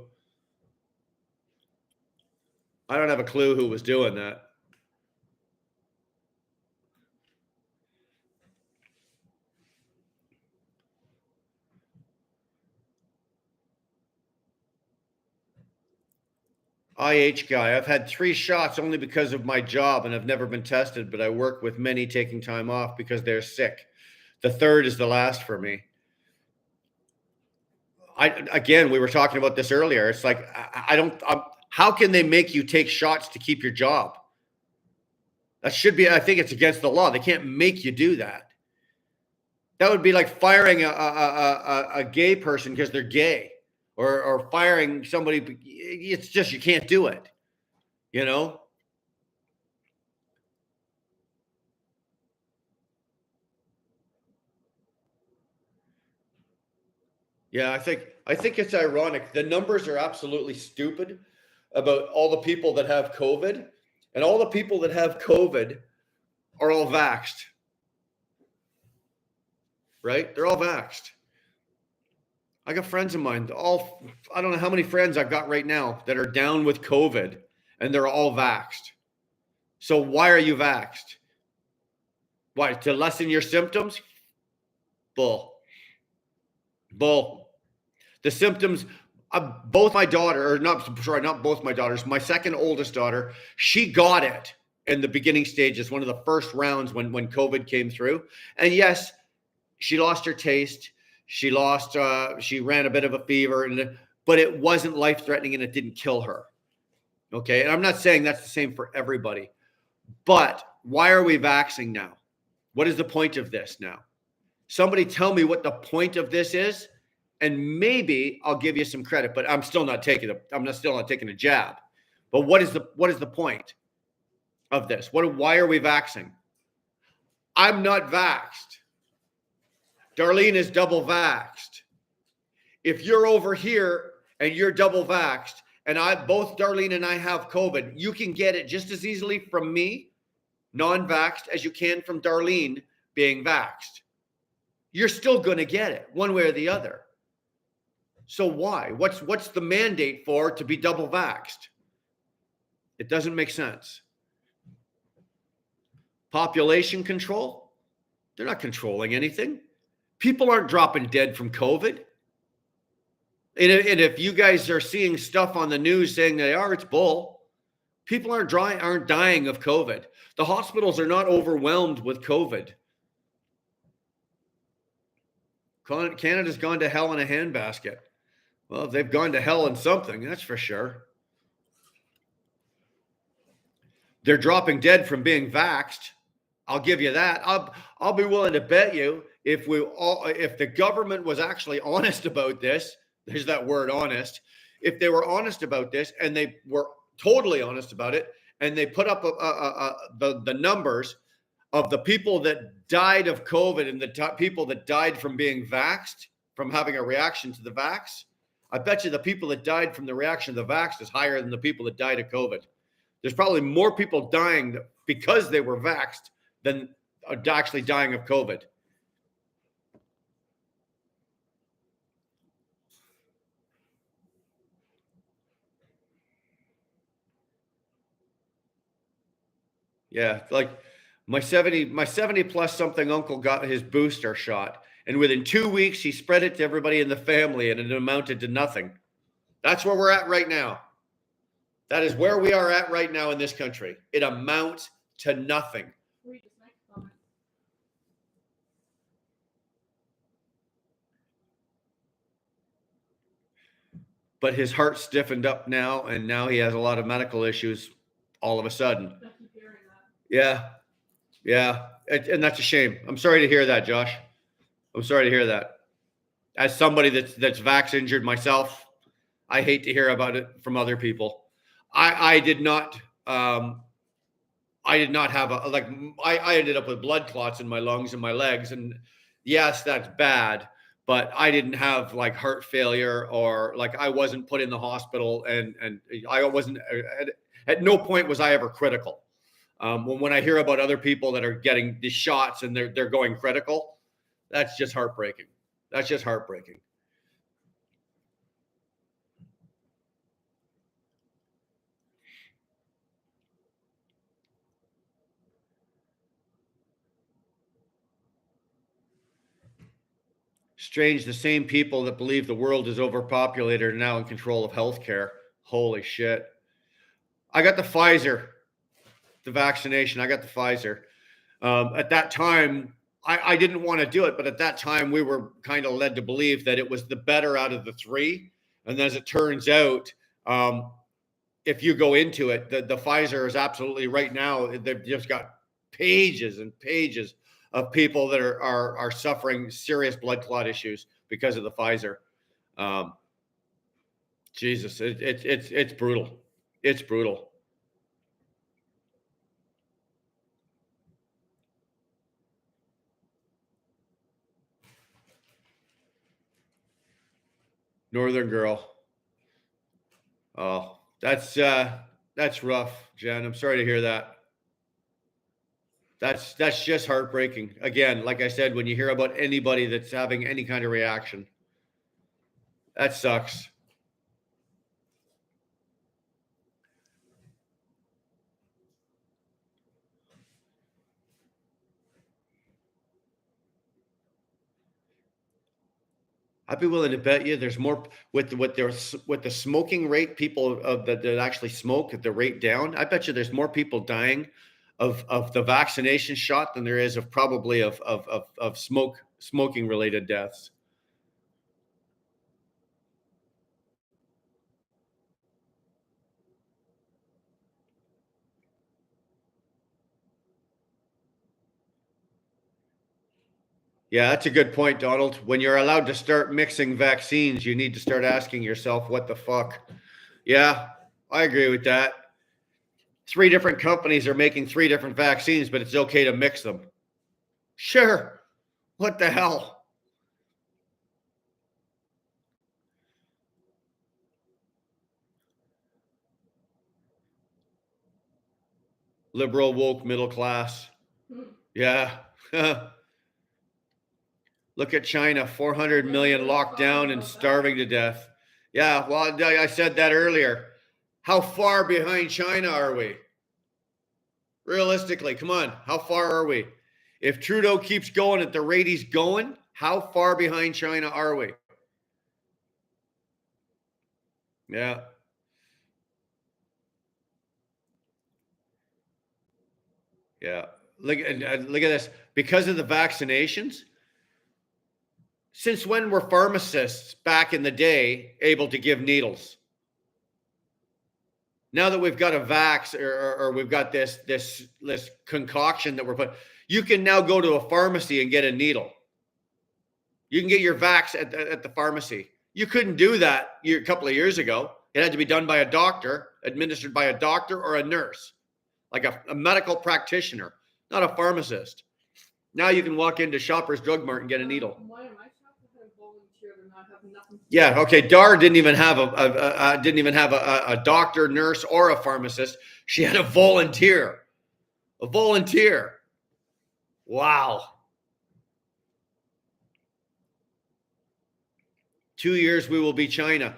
I don't have a clue who was doing that. IH guy, I've had 3 shots only because of my job and I've never been tested, but I work with many taking time off because they're sick. The third is the last for me. again, we were talking about this earlier. It's like, I don't, how can they make you take shots to keep your job? That should be, I think it's against the law. They can't make you do that. That would be like firing a gay person because they're gay, or firing somebody. It's just, you can't do it, you know? Yeah, I think it's ironic. The numbers are absolutely stupid about all the people that have COVID, and all the people that have COVID are all vaxxed, right? They're all vaxxed. I got friends of mine, I don't know how many friends I've got right now that are down with COVID, and they're all vaxxed. So why are you vaxxed? Why? To lessen your symptoms? Bull. Bull. The symptoms, both my daughter, or not both my daughters, my second oldest daughter, she got it in the beginning stages, one of the first rounds when COVID came through. And yes, she lost her taste. She ran a bit of a fever, but it wasn't life-threatening and it didn't kill her. Okay. And I'm not saying that's the same for everybody, but why are we vaxxing now? What is the point of this now? Somebody tell me what the point of this is, and maybe I'll give you some credit, but I'm still not taking a jab. But what is the point of this? Why are we vaxxing? I'm not vaxxed. Darlene is double vaxxed. If you're over here and you're double vaxxed, and both Darlene and I have COVID, you can get it just as easily from me, non-vaxxed, as you can from Darlene being vaxxed. You're still going to get it one way or the other. So why? What's the mandate for to be double vaxxed? It doesn't make sense. Population control? They're not controlling anything. People aren't dropping dead from COVID. And if you guys are seeing stuff on the news saying they are, it's bull. People aren't dying of COVID. The hospitals are not overwhelmed with COVID. Canada's gone to hell in a handbasket. Well, they've gone to hell in something, that's for sure. They're dropping dead from being vaxxed. I'll give you that. I'll be willing to bet you if the government was actually honest about this, there's that word honest. If they were honest about this, and they were totally honest about it, and they put up the numbers of the people that died of COVID and the people that died from being vaxxed, from having a reaction to the vax, I bet you the people that died from the reaction to the vax is higher than the people that died of COVID. There's probably more people dying because they were vaxxed than actually dying of COVID. Yeah, like my 70 plus something uncle got his booster shot, and within 2 weeks he spread it to everybody in the family, and it amounted to nothing. That's where we're at right now. That is where we are at right now in this country. It amounts to nothing. But his heart stiffened up now, and now he has a lot of medical issues all of a sudden. Yeah. Yeah. And that's a shame. I'm sorry to hear that, Josh. I'm sorry to hear that. As somebody that's vax injured myself, I hate to hear about it from other people. I did not have I ended up with blood clots in my lungs and my legs. And yes, that's bad, but I didn't have like heart failure, or like I wasn't put in the hospital, and I wasn't, at no point was I ever critical. When I hear about other people that are getting these shots and they're going critical, that's just heartbreaking. That's just heartbreaking. Strange, the same people that believe the world is overpopulated are now in control of healthcare. Holy shit. I got the Pfizer, the vaccination. I got the Pfizer. At that time, I didn't want to do it, but at that time we were kind of led to believe that it was the better out of the three. And as it turns out, if you go into it, the Pfizer is absolutely right now. They've just got pages and pages of people that are suffering serious blood clot issues because of the Pfizer. Jesus, it's brutal. It's brutal. Northern Girl. Oh, that's rough, Jen. I'm sorry to hear that. That's just heartbreaking. Again, like I said, when you hear about anybody that's having any kind of reaction, that sucks. I'd be willing to bet you there's more with the smoking rate, people that actually smoke at the rate down. I bet you there's more people dying of the vaccination shot than there is of probably of smoking related deaths. Yeah, that's a good point, Donald. When you're allowed to start mixing vaccines, you need to start asking yourself, what the fuck? Yeah, I agree with that. 3 different companies are making 3 different vaccines, but it's okay to mix them. Sure. What the hell? Liberal, woke, middle class. Yeah. Look at China, 400 million locked down and starving to death. Yeah, well, I said that earlier. How far behind China are we? Realistically, come on. How far are we? If Trudeau keeps going at the rate he's going, how far behind China are we? Yeah. Yeah. Look at this. Because of the vaccinations, since when were pharmacists back in the day able to give needles? Now that we've got a vax or we've got this concoction that we're putting, you can now go to a pharmacy and get a needle. You can get your vax at the pharmacy. You couldn't do that a couple of years ago. It had to be done by a doctor, administered by a doctor or a nurse, like a medical practitioner, not a pharmacist. Now you can walk into Shoppers Drug Mart and get a needle. Why am I volunteer to not have nothing? Yeah. Okay. Dar didn't even have a doctor, nurse, or a pharmacist. She had a volunteer. A volunteer. Wow. 2 years we will be China.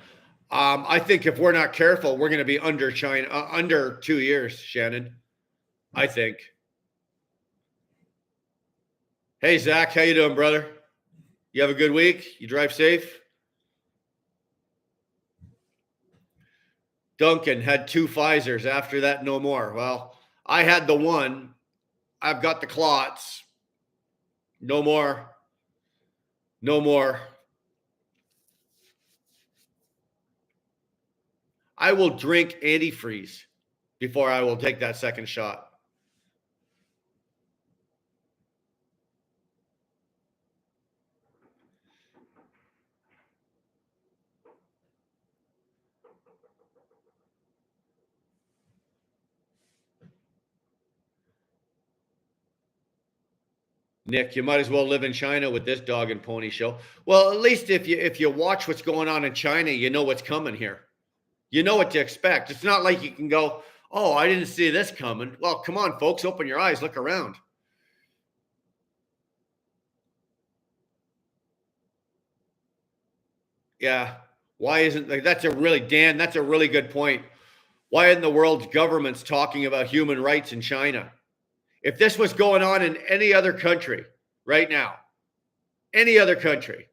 I think if we're not careful, we're going to be under China under 2 years, Shannon. I think. Hey Zach, how you doing, brother? You have a good week? You drive safe? Duncan had 2 Pfizers. After that, no more. Well, I had the one. I've got the clots. No more. No more. I will drink antifreeze before I will take that second shot. Nick, you might as well live in China with this dog and pony show. Well, at least if you watch what's going on in China, you know what's coming here. You know what to expect. It's not like you can go, oh, I didn't see this coming. Well, come on, folks, open your eyes, look around. Yeah. Why isn't that's a really Dan, that's a really good point. Why isn't the world's governments talking about human rights in China? If this was going on in any other country right now, any other country,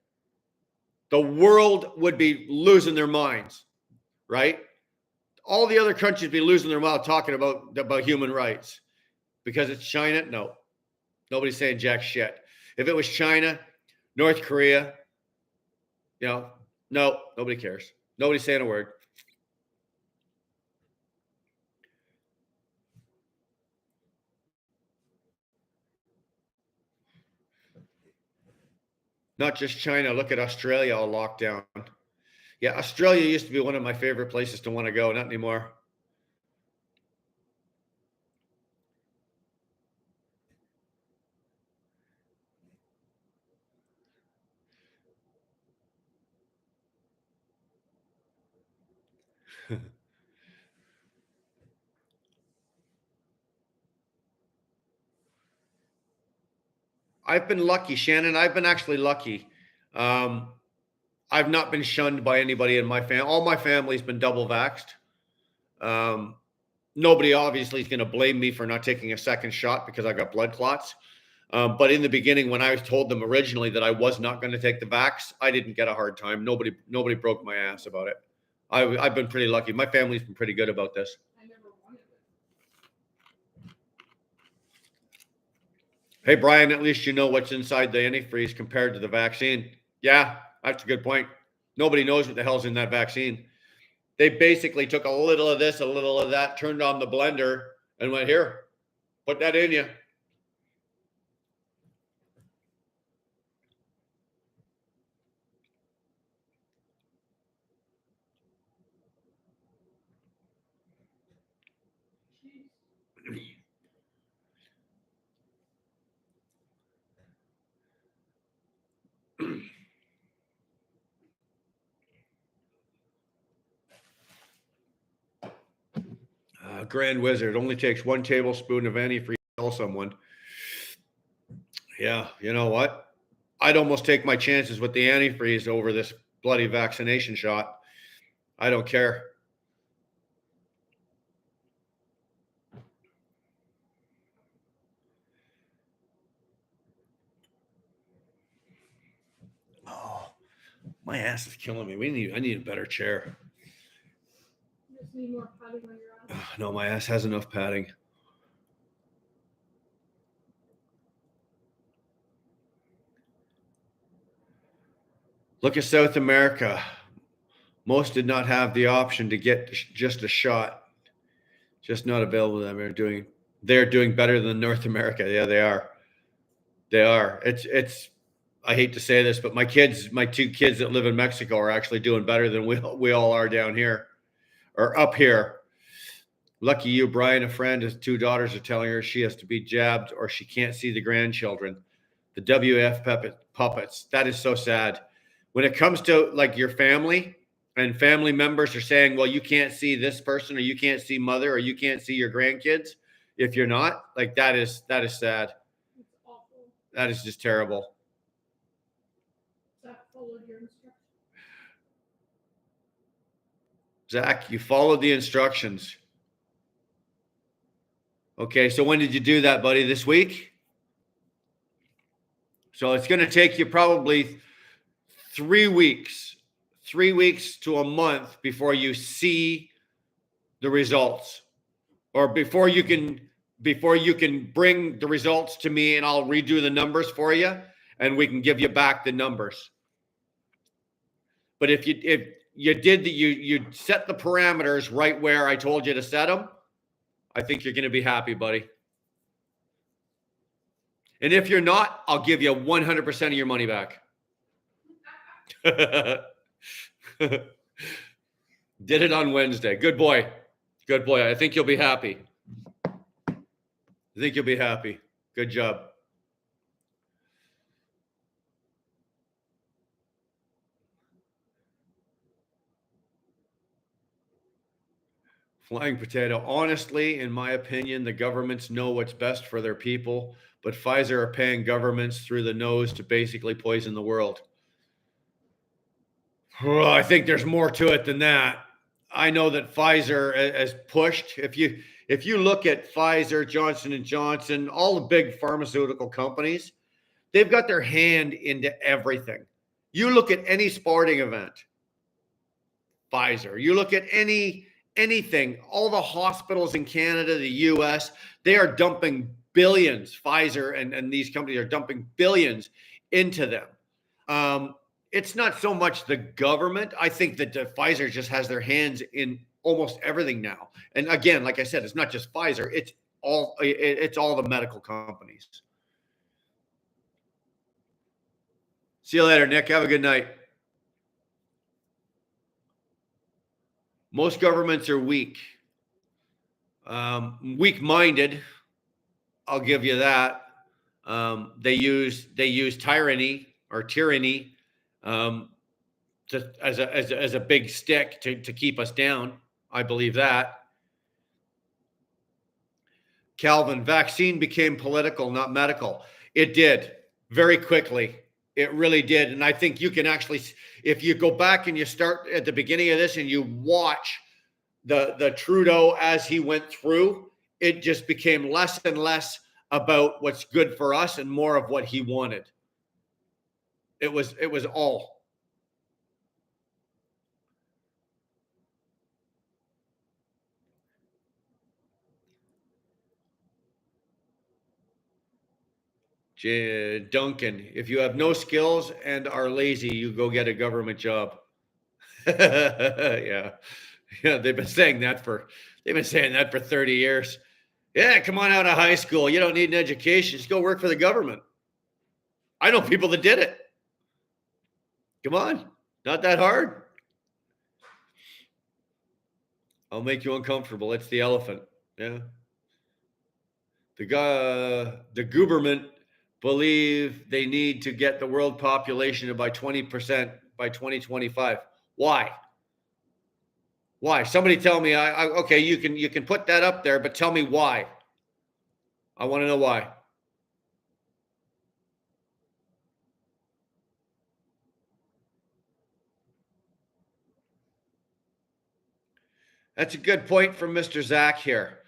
the world would be losing their minds, right? All the other countries be losing their mind talking about human rights. Because it's China? No. Nobody's saying jack shit. If it was China, North Korea, no, nobody cares. Nobody's saying a word. Not just China. Look at Australia all locked down. Yeah, Australia used to be one of my favorite places to want to go. Not anymore. I've been lucky, Shannon. I've been actually lucky. Um, I've not been shunned by anybody in my family. All my family's been double vaxxed. Um, Nobody obviously is going to blame me for not taking a second shot because I got blood clots. But in the beginning, when I was told them originally that I was not going to take the vax, I didn't get a hard time. Nobody broke my ass about it. I've been pretty lucky. My family's been pretty good about this. Hey, Brian, at least you know what's inside the antifreeze compared to the vaccine. Yeah, that's a good point. Nobody knows what the hell's in that vaccine. They basically took a little of this, a little of that, turned on the blender, and went, here, put that in you. Grand Wizard only takes 1 tablespoon of antifreeze to kill someone. Yeah, you know what? I'd almost take my chances with the antifreeze over this bloody vaccination shot. I don't care. Oh, my ass is killing me. I need a better chair. You just need more padding on your ass. No, my ass has enough padding. Look at South America. Most did not have the option to get just a shot. Just not available to them. They're doing better than North America. Yeah, they are. They are. It's I hate to say this, but my 2 kids that live in Mexico are actually doing better than we all are down here or up here. Lucky you, Brian. A friend, his 2 daughters are telling her she has to be jabbed or she can't see the grandchildren. The WF puppets. That is so sad. When it comes to like your family and family members are saying, well, you can't see this person or you can't see mother or you can't see your grandkids if you're not, like that is sad. It's awful. That is just terrible. Zach followed your instructions. Zach, you followed the instructions. Okay, so when did you do that, buddy? This week? So it's going to take you probably 3 weeks to a month before you see the results, or before you can bring the results to me and I'll redo the numbers for you and we can give you back the numbers. But if you set the parameters right where I told you to set them, I think you're going to be happy, buddy. And if you're not, I'll give you 100% of your money back. Did it on Wednesday. Good boy. Good boy. I think you'll be happy. Good job. Flying potato. Honestly, in my opinion, the governments know what's best for their people, but Pfizer are paying governments through the nose to basically poison the world. Oh, I think there's more to it than that. I know that Pfizer has pushed. If you look at Pfizer, Johnson & Johnson, all the big pharmaceutical companies, they've got their hand into everything. You look at any sporting event, Pfizer. You look at anything, all the hospitals in Canada, the US, they are dumping billions. Pfizer and these companies are dumping billions into them. It's not so much the government. I think that Pfizer just has their hands in almost everything now. And again, like I said, it's not just Pfizer. It's all the medical companies. See you later, Nick. Have a good night. Most governments are weak. Weak-minded. I'll give you that. They use tyranny as a big stick to keep us down. I believe that. Calvin, vaccine became political, not medical. It did very quickly. It really did. And I think you can actually, if you go back and you start at the beginning of this and you watch the Trudeau as he went through, it just became less and less about what's good for us and more of what he wanted. It was all. Duncan, if you have no skills and are lazy, you go get a government job. Yeah. They've been saying that for 30 years. Yeah, come on out of high school. You don't need an education. Just go work for the government. I know people that did it. Come on. Not that hard. I'll make you uncomfortable. It's the elephant. Yeah. The government believe they need to get the world population by 20% by 2025. Why? Why? Somebody tell me. Okay, you can put that up there, but tell me why. I want to know why. That's a good point from Mr. Zach here.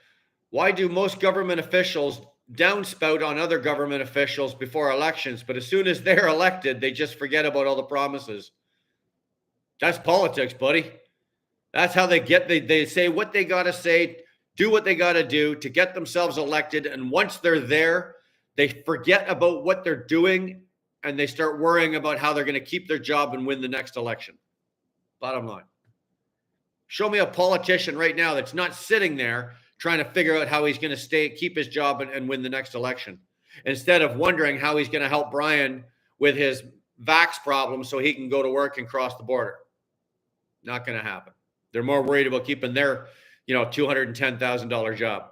Why do most government officials downspout on other government officials before elections, but as soon as they're elected, they just forget about all the promises? That's politics, buddy. That's how they say what they got to say, do what they got to do to get themselves elected. And once they're there, they forget about what they're doing and they start worrying about how they're going to keep their job and win the next election. Bottom line. Show me a politician right now that's not sitting there trying to figure out how he's going to keep his job and win the next election, instead of wondering how he's going to help Brian with his vax problem so he can go to work and cross the border. Not going to happen. They're more worried about keeping their, $210,000 job.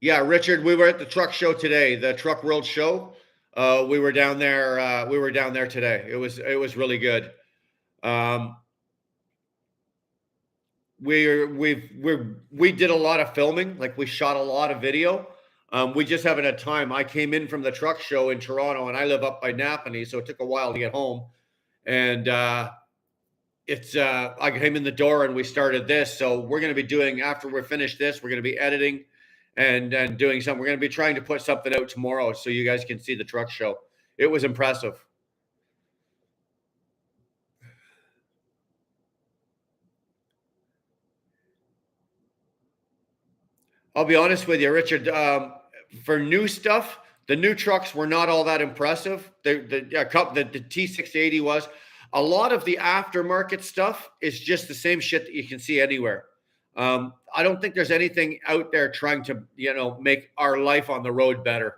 Yeah, Richard, we were at the truck show today, the Truck World Show. We were down there. We were down there today. It was really good. We did a lot of filming. Like, we shot a lot of video. We just haven't had time. I came in from the truck show in Toronto, and I live up by Napanee, so it took a while to get home. And I came in the door and we started this. So we're going to be doing, after we're finished this, we're going to be editing and doing something. We're going to be trying to put something out tomorrow so you guys can see the truck show. It was impressive. I'll be honest with you, Richard. For new stuff, the new trucks were not all that impressive. The T680 was. A lot of the aftermarket stuff is just the same shit that you can see anywhere. I don't think there's anything out there trying to, make our life on the road better.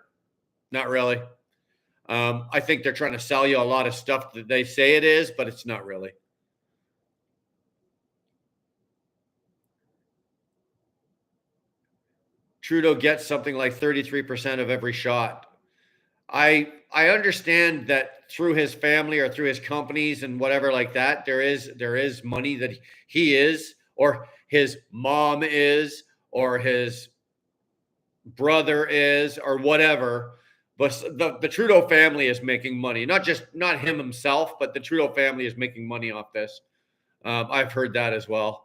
Not really. I think they're trying to sell you a lot of stuff that they say it is, but it's not really. Trudeau gets something like 33% of every shot. I understand that through his family or through his companies and whatever like that, there is money that he is, or his mom is, or his brother is, or whatever. But the Trudeau family is making money, not him himself, but the Trudeau family is making money off this. I've heard that as well.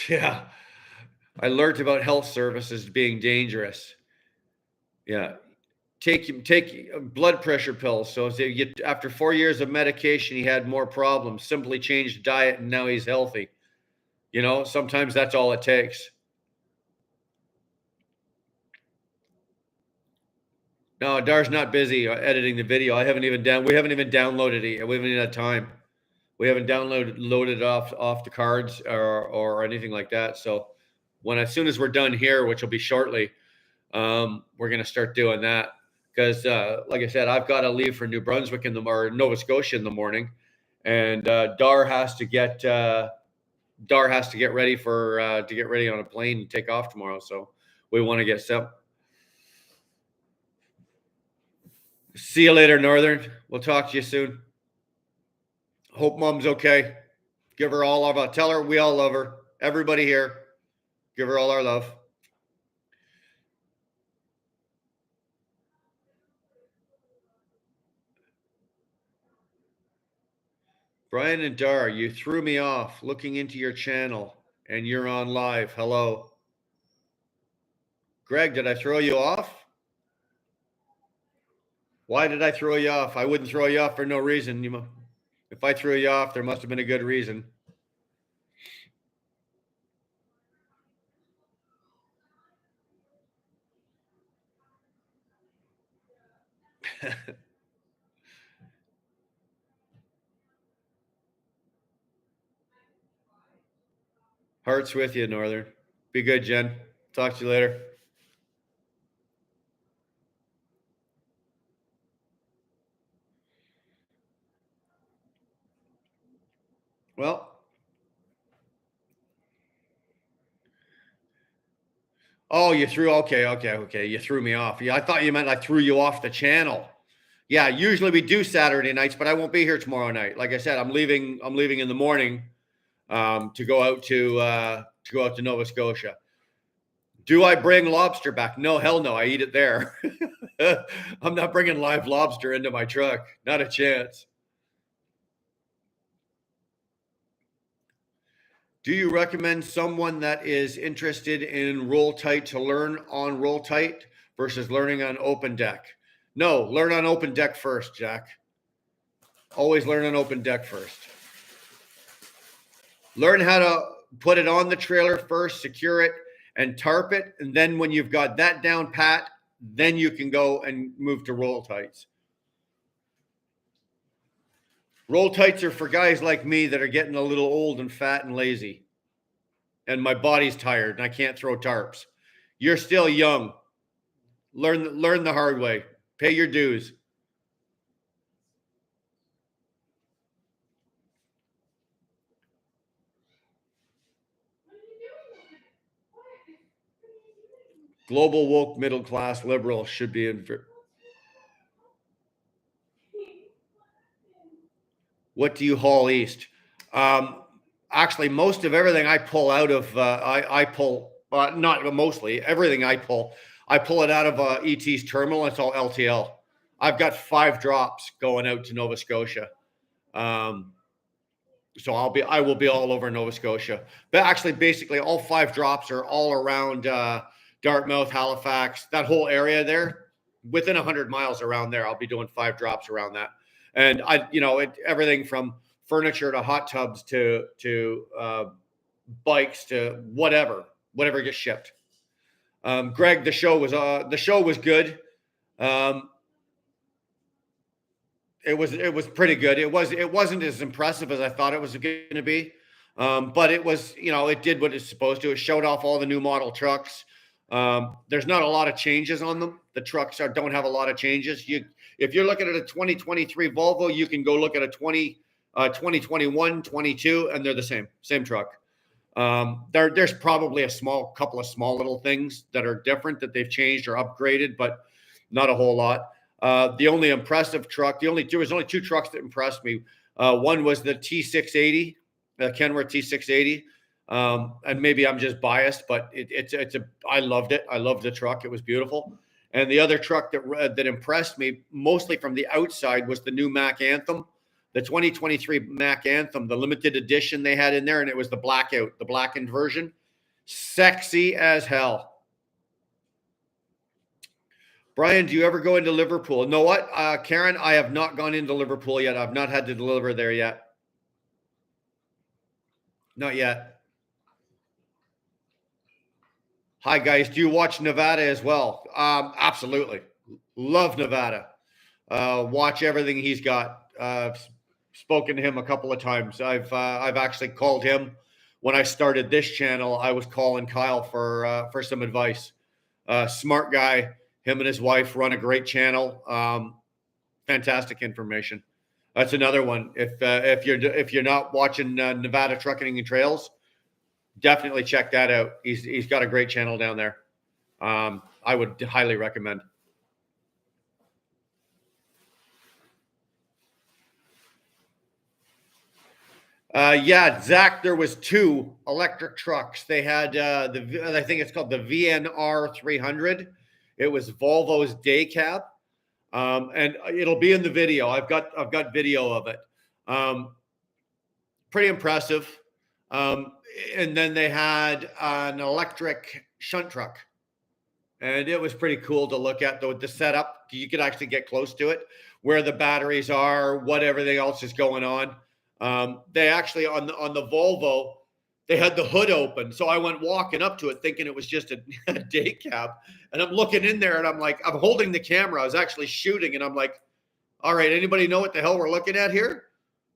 Yeah. I learned about health services being dangerous. Yeah. Take blood pressure pills. So after 4 years of medication, he had more problems. Simply changed diet, and now he's healthy. Sometimes that's all it takes. No, Dar's not busy editing the video. We haven't even downloaded it. We haven't even had time. We haven't loaded it off the cards or anything like that. So as soon as we're done here, which will be shortly, we're gonna start doing that. Because like I said, I've got to leave for New Brunswick or Nova Scotia in the morning, and Dar has to get ready to get ready on a plane and take off tomorrow. So we want to get set. See you later, Northern. We'll talk to you soon. Hope Mom's okay. Give her all our love. Tell her we all love her. Everybody here, give her all our love. Brian and Dar, you threw me off looking into your channel, and you're on live. Hello. Greg, did I throw you off? Why did I throw you off? I wouldn't throw you off for no reason. If I threw you off, there must have been a good reason. Hearts with you, Northern. Be good, Jen. Talk to you later. Well, oh, you threw, okay. You threw me off. Yeah, I thought you meant I threw you off the channel. Yeah, usually we do Saturday nights, but I won't be here tomorrow night. Like I said, I'm leaving in the morning to go out to Nova Scotia. Do I bring lobster back? No, hell no. I eat it there. I'm not bringing live lobster into my truck. Not a chance. Do you recommend someone that is interested in Roll Tight to learn on Roll Tight versus learning on Open Deck? No, learn on Open Deck first, Jack. Always learn on Open Deck first. Learn how to put it on the trailer first, secure it, and tarp it. And then when you've got that down pat, then you can go and move to Roll Tights. Roll Tights are for guys like me that are getting a little old and fat and lazy. And my body's tired and I can't throw tarps. You're still young. Learn the hard way. Pay your dues. Global woke middle class liberal should be in. What do you haul east? Actually, most of everything I pull out of, I pull, not mostly, everything I pull it out of ET's terminal. It's all LTL. I've got 5 drops going out to Nova Scotia. So I will be all over Nova Scotia. But actually, basically, all 5 drops are all around Dartmouth, Halifax, that whole area there. Within 100 miles around there, I'll be doing 5 drops around that. And everything from furniture to hot tubs to bikes to whatever gets shipped. Greg, the show was good. It was pretty good. It wasn't as impressive as I thought it was going to be, but it was, it did what it's supposed to. It showed off all the new model trucks. There's not a lot of changes on them. The trucks don't have a lot of changes. If you're looking at a 2023 Volvo, you can go look at a 2021, 22, and they're the same truck. There's probably a couple of small little things that are different that they've changed or upgraded, but not a whole lot. The only impressive truck, there was only 2 trucks that impressed me. One was the T680, Kenworth T680. And maybe I'm just biased, but I loved it. I loved the truck. It was beautiful. And the other truck that impressed me mostly from the outside was the new Mack Anthem, the 2023 Mack Anthem, the limited edition they had in there. And it was the blackened version. Sexy as hell. Brian, do you ever go into Liverpool? Know what, Karen? I have not gone into Liverpool yet. I've not had to deliver there yet. Not yet. Hi, guys. Do you watch Nevada as well? Absolutely. Love Nevada. Watch everything he's got. Spoken to him a couple of times. I've actually called him when I started this channel. I was calling Kyle for some advice. Smart guy. Him and his wife run a great channel. Fantastic information. That's another one. If you're not watching Nevada Trucking and Trails, definitely check that out. He's got a great channel down there. I would highly recommend. Yeah, Zach, there was 2 electric trucks. They had I think it's called the VNR 300. It was Volvo's day cab. And it'll be in the video. I've got video of it. Pretty impressive. And then they had an electric shunt truck, and it was pretty cool to look at the setup. You could actually get close to it, where the batteries are, what everything else is going on. They actually on the Volvo, they had the hood open, so I went walking up to it thinking it was just a day cab, and I'm looking in there, and I'm like, I'm holding the camera. I was actually shooting, and I'm like, all right, anybody know what the hell we're looking at here?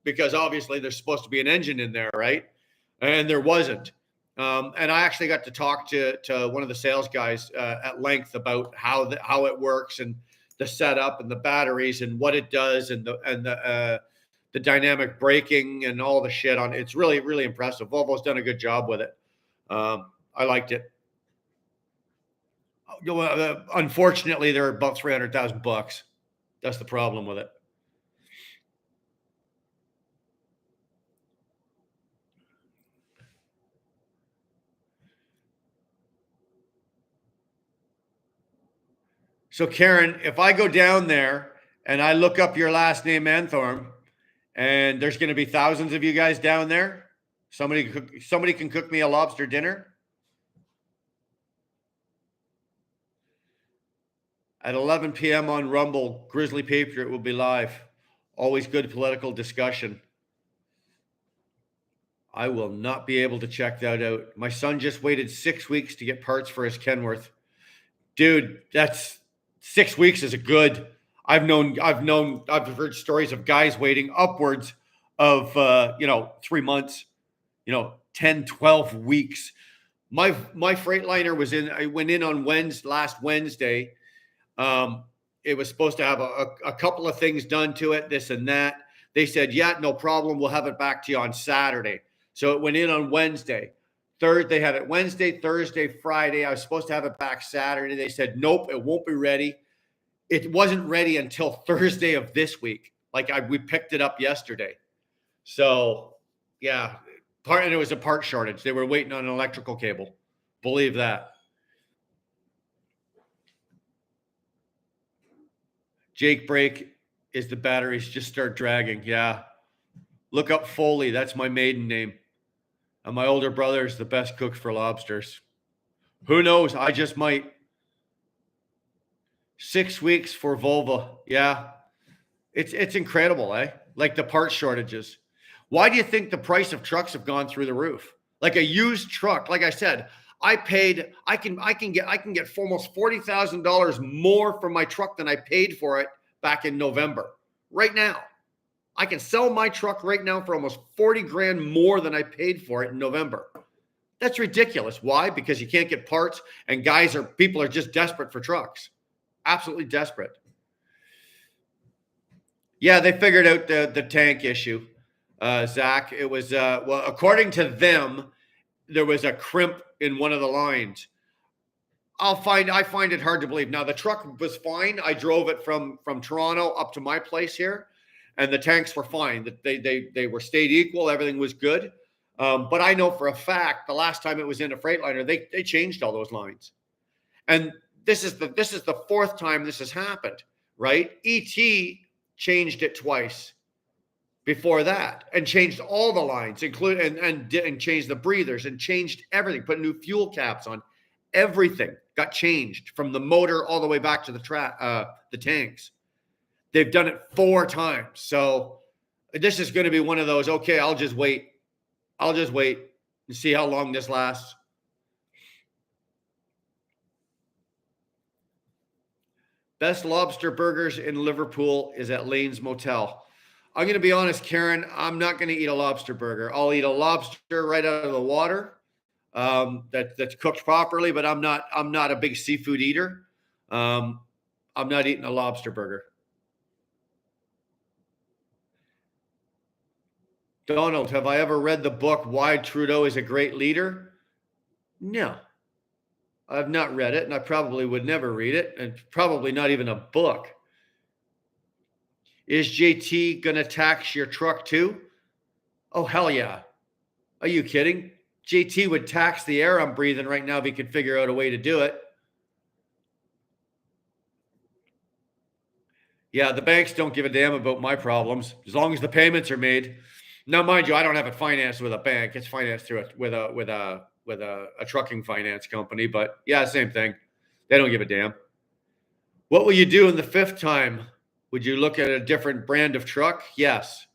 Because obviously there's supposed to be an engine in there, right? And there wasn't. And I actually got to talk to one of the sales guys at length about how it works and the setup and the batteries and what it does and the dynamic braking and all the shit on it. It's really, really impressive. Volvo's done a good job with it. I liked it. Unfortunately, they're about $300,000. That's the problem with it. So Karen, if I go down there and I look up your last name, Anthorm, and there's going to be thousands of you guys down there, somebody can cook me a lobster dinner at 11 p.m. on Rumble. Grizzly Patriot will be live. Always good political discussion. I will not be able to check that out. My son just waited 6 weeks to get parts for his Kenworth. Dude, that's 6 weeks is a good. I've heard stories of guys waiting upwards of 3 months, 10, 12 weeks. My Freightliner I went in on last Wednesday. It was supposed to have a couple of things done to it, this and that. They said, yeah, no problem. We'll have it back to you on Saturday. So it went in on Wednesday. They had it Wednesday, Thursday, Friday. I was supposed to have it back Saturday. They said, nope, it won't be ready. It wasn't ready until Thursday of this week. We picked it up yesterday. So yeah, and it was a part shortage. They were waiting on an electrical cable. Believe that. Jake Brake is the batteries just start dragging. Yeah. Look up Foley. That's my maiden name. And my older brother is the best cook for lobsters. Who knows? I just might. 6 weeks for Volvo. Yeah. It's incredible, eh? Like the part shortages. Why do you think the price of trucks have gone through the roof? Like a used truck, like I said, I can get almost $40,000 more for my truck than I paid for it back in November. Right now. I can sell my truck right now for almost 40 grand more than I paid for it in November. That's ridiculous. Why? Because you can't get parts, and people are just desperate for trucks. Absolutely desperate. Yeah, they figured out the tank issue, Zach. It was, according to them, there was a crimp in one of the lines. I find it hard to believe. Now, the truck was fine. I drove it from Toronto up to my place here, and the tanks were fine. They were stayed equal. Everything was good. But I know for a fact the last time it was in a Freightliner, they changed all those lines. And this is the fourth time this has happened, right? ET changed it twice before that, and changed all the lines, including and changed the breathers and changed everything, put new fuel caps on. Everything got changed from the motor all the way back to the tanks. They've done it 4 times. So this is going to be one of those, okay, I'll just wait and see how long this lasts. Best lobster burgers in Liverpool is at Lane's Motel. I'm going to be honest, Karen, I'm not going to eat a lobster burger. I'll eat a lobster right out of the water that's cooked properly, but I'm not a big seafood eater. I'm not eating a lobster burger. Donald, have I ever read the book Why Trudeau is a Great Leader? No. I've not read it, and I probably would never read it, and probably not even a book. Is JT going to tax your truck too? Oh, hell yeah. Are you kidding? JT would tax the air I'm breathing right now if he could figure out a way to do it. Yeah, the banks don't give a damn about my problems as long as the payments are made. Now, mind you, I don't have it financed with a bank. It's financed through with a trucking finance company. But yeah, same thing. They don't give a damn. What will you do in the 5th time? Would you look at a different brand of truck? Yes.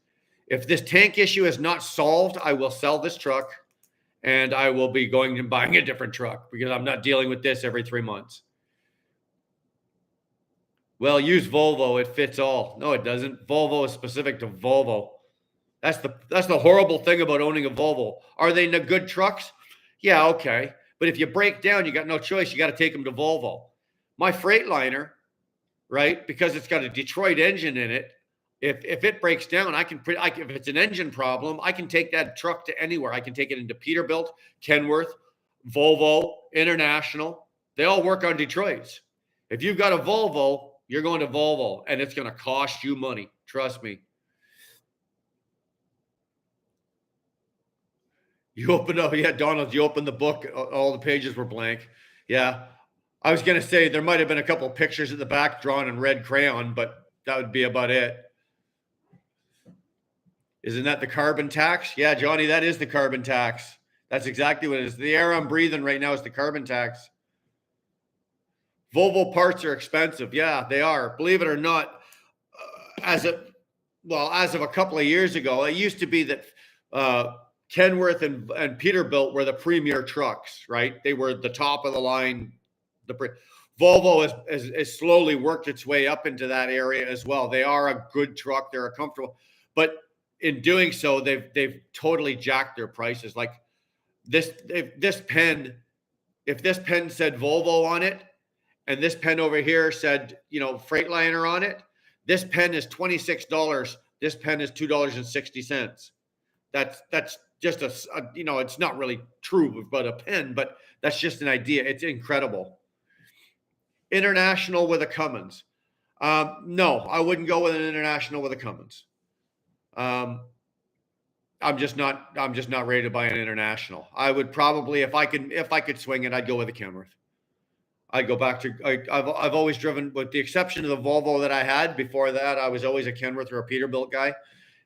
If this tank issue is not solved, I will sell this truck and I will be going and buying a different truck because I'm not dealing with this every 3 months. Well, use Volvo. It fits all. No, it doesn't. Volvo is specific to Volvo. That's the horrible thing about owning a Volvo. Are they good trucks? Yeah, okay. But if you break down, you got no choice. You got to take them to Volvo. My Freightliner, right? Because it's got a Detroit engine in it. If it breaks down, if it's an engine problem, I can take that truck to anywhere. I can take it into Peterbilt, Kenworth, Volvo, International. They all work on Detroits. If you've got a Volvo, you're going to Volvo, and it's going to cost you money. Trust me. You opened up, yeah, Donald, you opened the book, all the pages were blank. Yeah. I was going to say there might have been a couple of pictures at the back drawn in red crayon, but that would be about it. Isn't that the carbon tax? Yeah, Johnny, that is the carbon tax. That's exactly what it is. The air I'm breathing right now is the carbon tax. Volvo parts are expensive. Yeah, they are. Believe it or not, as of a couple of years ago, it used to be that Kenworth and Peterbilt were the premier trucks, right? They were the top of the line. Volvo has slowly worked its way up into that area as well. They are a good truck. They're a comfortable, but in doing so, they've totally jacked their prices. Like if this pen said Volvo on it, and this pen over here said, Freightliner on it, this pen is $26. This pen is $2.60. That's just it's not really true about a pen, but that's just an idea. It's incredible. International with a Cummins. No, I wouldn't go with an International with a Cummins. I'm just not ready to buy an International. I would probably, if I could swing it, I'd go with a Kenworth. I'd go back to, I've always driven, with the exception of the Volvo that I had. Before that, I was always a Kenworth or a Peterbilt guy.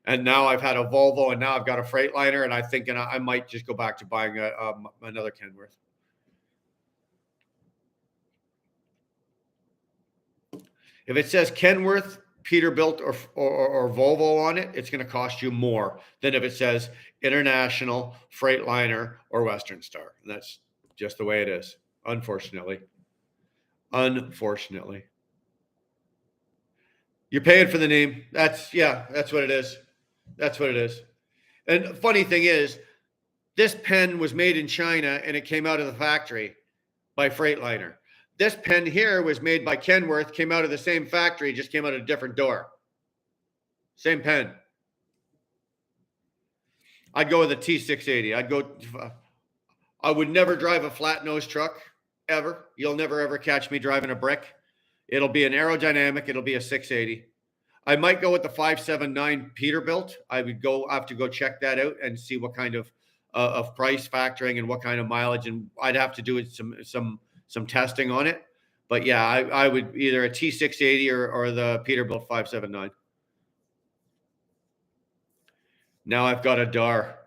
And now I've had a Volvo, and now I've got a Freightliner, and I think I might just go back to buying another Kenworth. If it says Kenworth, Peterbilt, or Volvo on it, it's going to cost you more than if it says International, Freightliner, or Western Star. And that's just the way it is, unfortunately. Unfortunately. You're paying for the name. That's what it is. That's what it is. And the funny thing is, this pen was made in China and it came out of the factory by Freightliner. This pen here was made by Kenworth, came out of the same factory, just came out a different door. Same pen. I'd go with a T680. I would never drive a flat nose truck, ever. You'll never, ever catch me driving a brick. It'll be an aerodynamic. It'll be a 680. I might go with the 579 Peterbilt. I have to go check that out and see what kind of price factoring and what kind of mileage, and I'd have to do some testing on it. But yeah, I would either a T680 or the Peterbilt 579. Now I've got a Dar.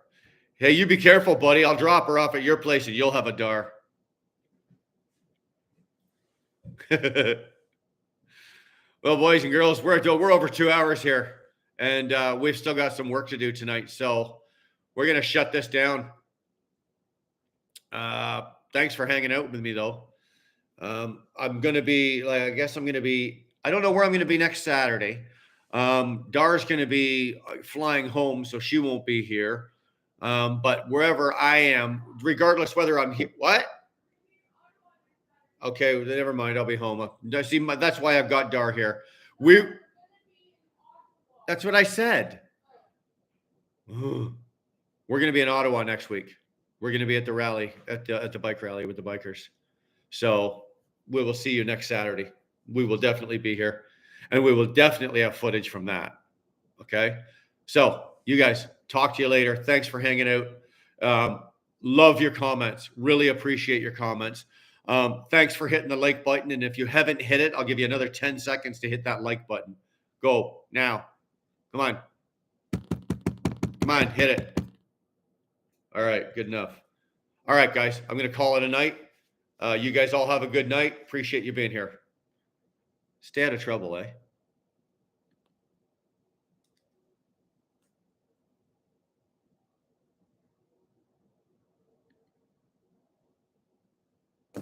Hey, you be careful, buddy. I'll drop her off at your place and you'll have a Dar. Well, boys and girls, we're over 2 hours here, and we've still got some work to do tonight. So we're gonna shut this down. Thanks for hanging out with me, though. I'm gonna be like, I guess I'm gonna be. I don't know where I'm gonna be next Saturday. Dar's gonna be flying home, so she won't be here. But wherever I am, regardless whether I'm here, what? Okay, well, never mind. I'll be home. See, that's why I've got Dar here. That's what I said. We're going to be in Ottawa next week. We're going to be at the rally, at the bike rally with the bikers. So we will see you next Saturday. We will definitely be here, and we will definitely have footage from that. Okay. So you guys, talk to you later. Thanks for hanging out. Love your comments. Really appreciate your comments. Thanks for hitting the like button. And if you haven't hit it, I'll give you another 10 seconds to hit that like button. Go now. Come on. Come on, hit it. All right, good enough. All right, guys, I'm going to call it a night. You guys all have a good night. Appreciate you being here. Stay out of trouble, eh?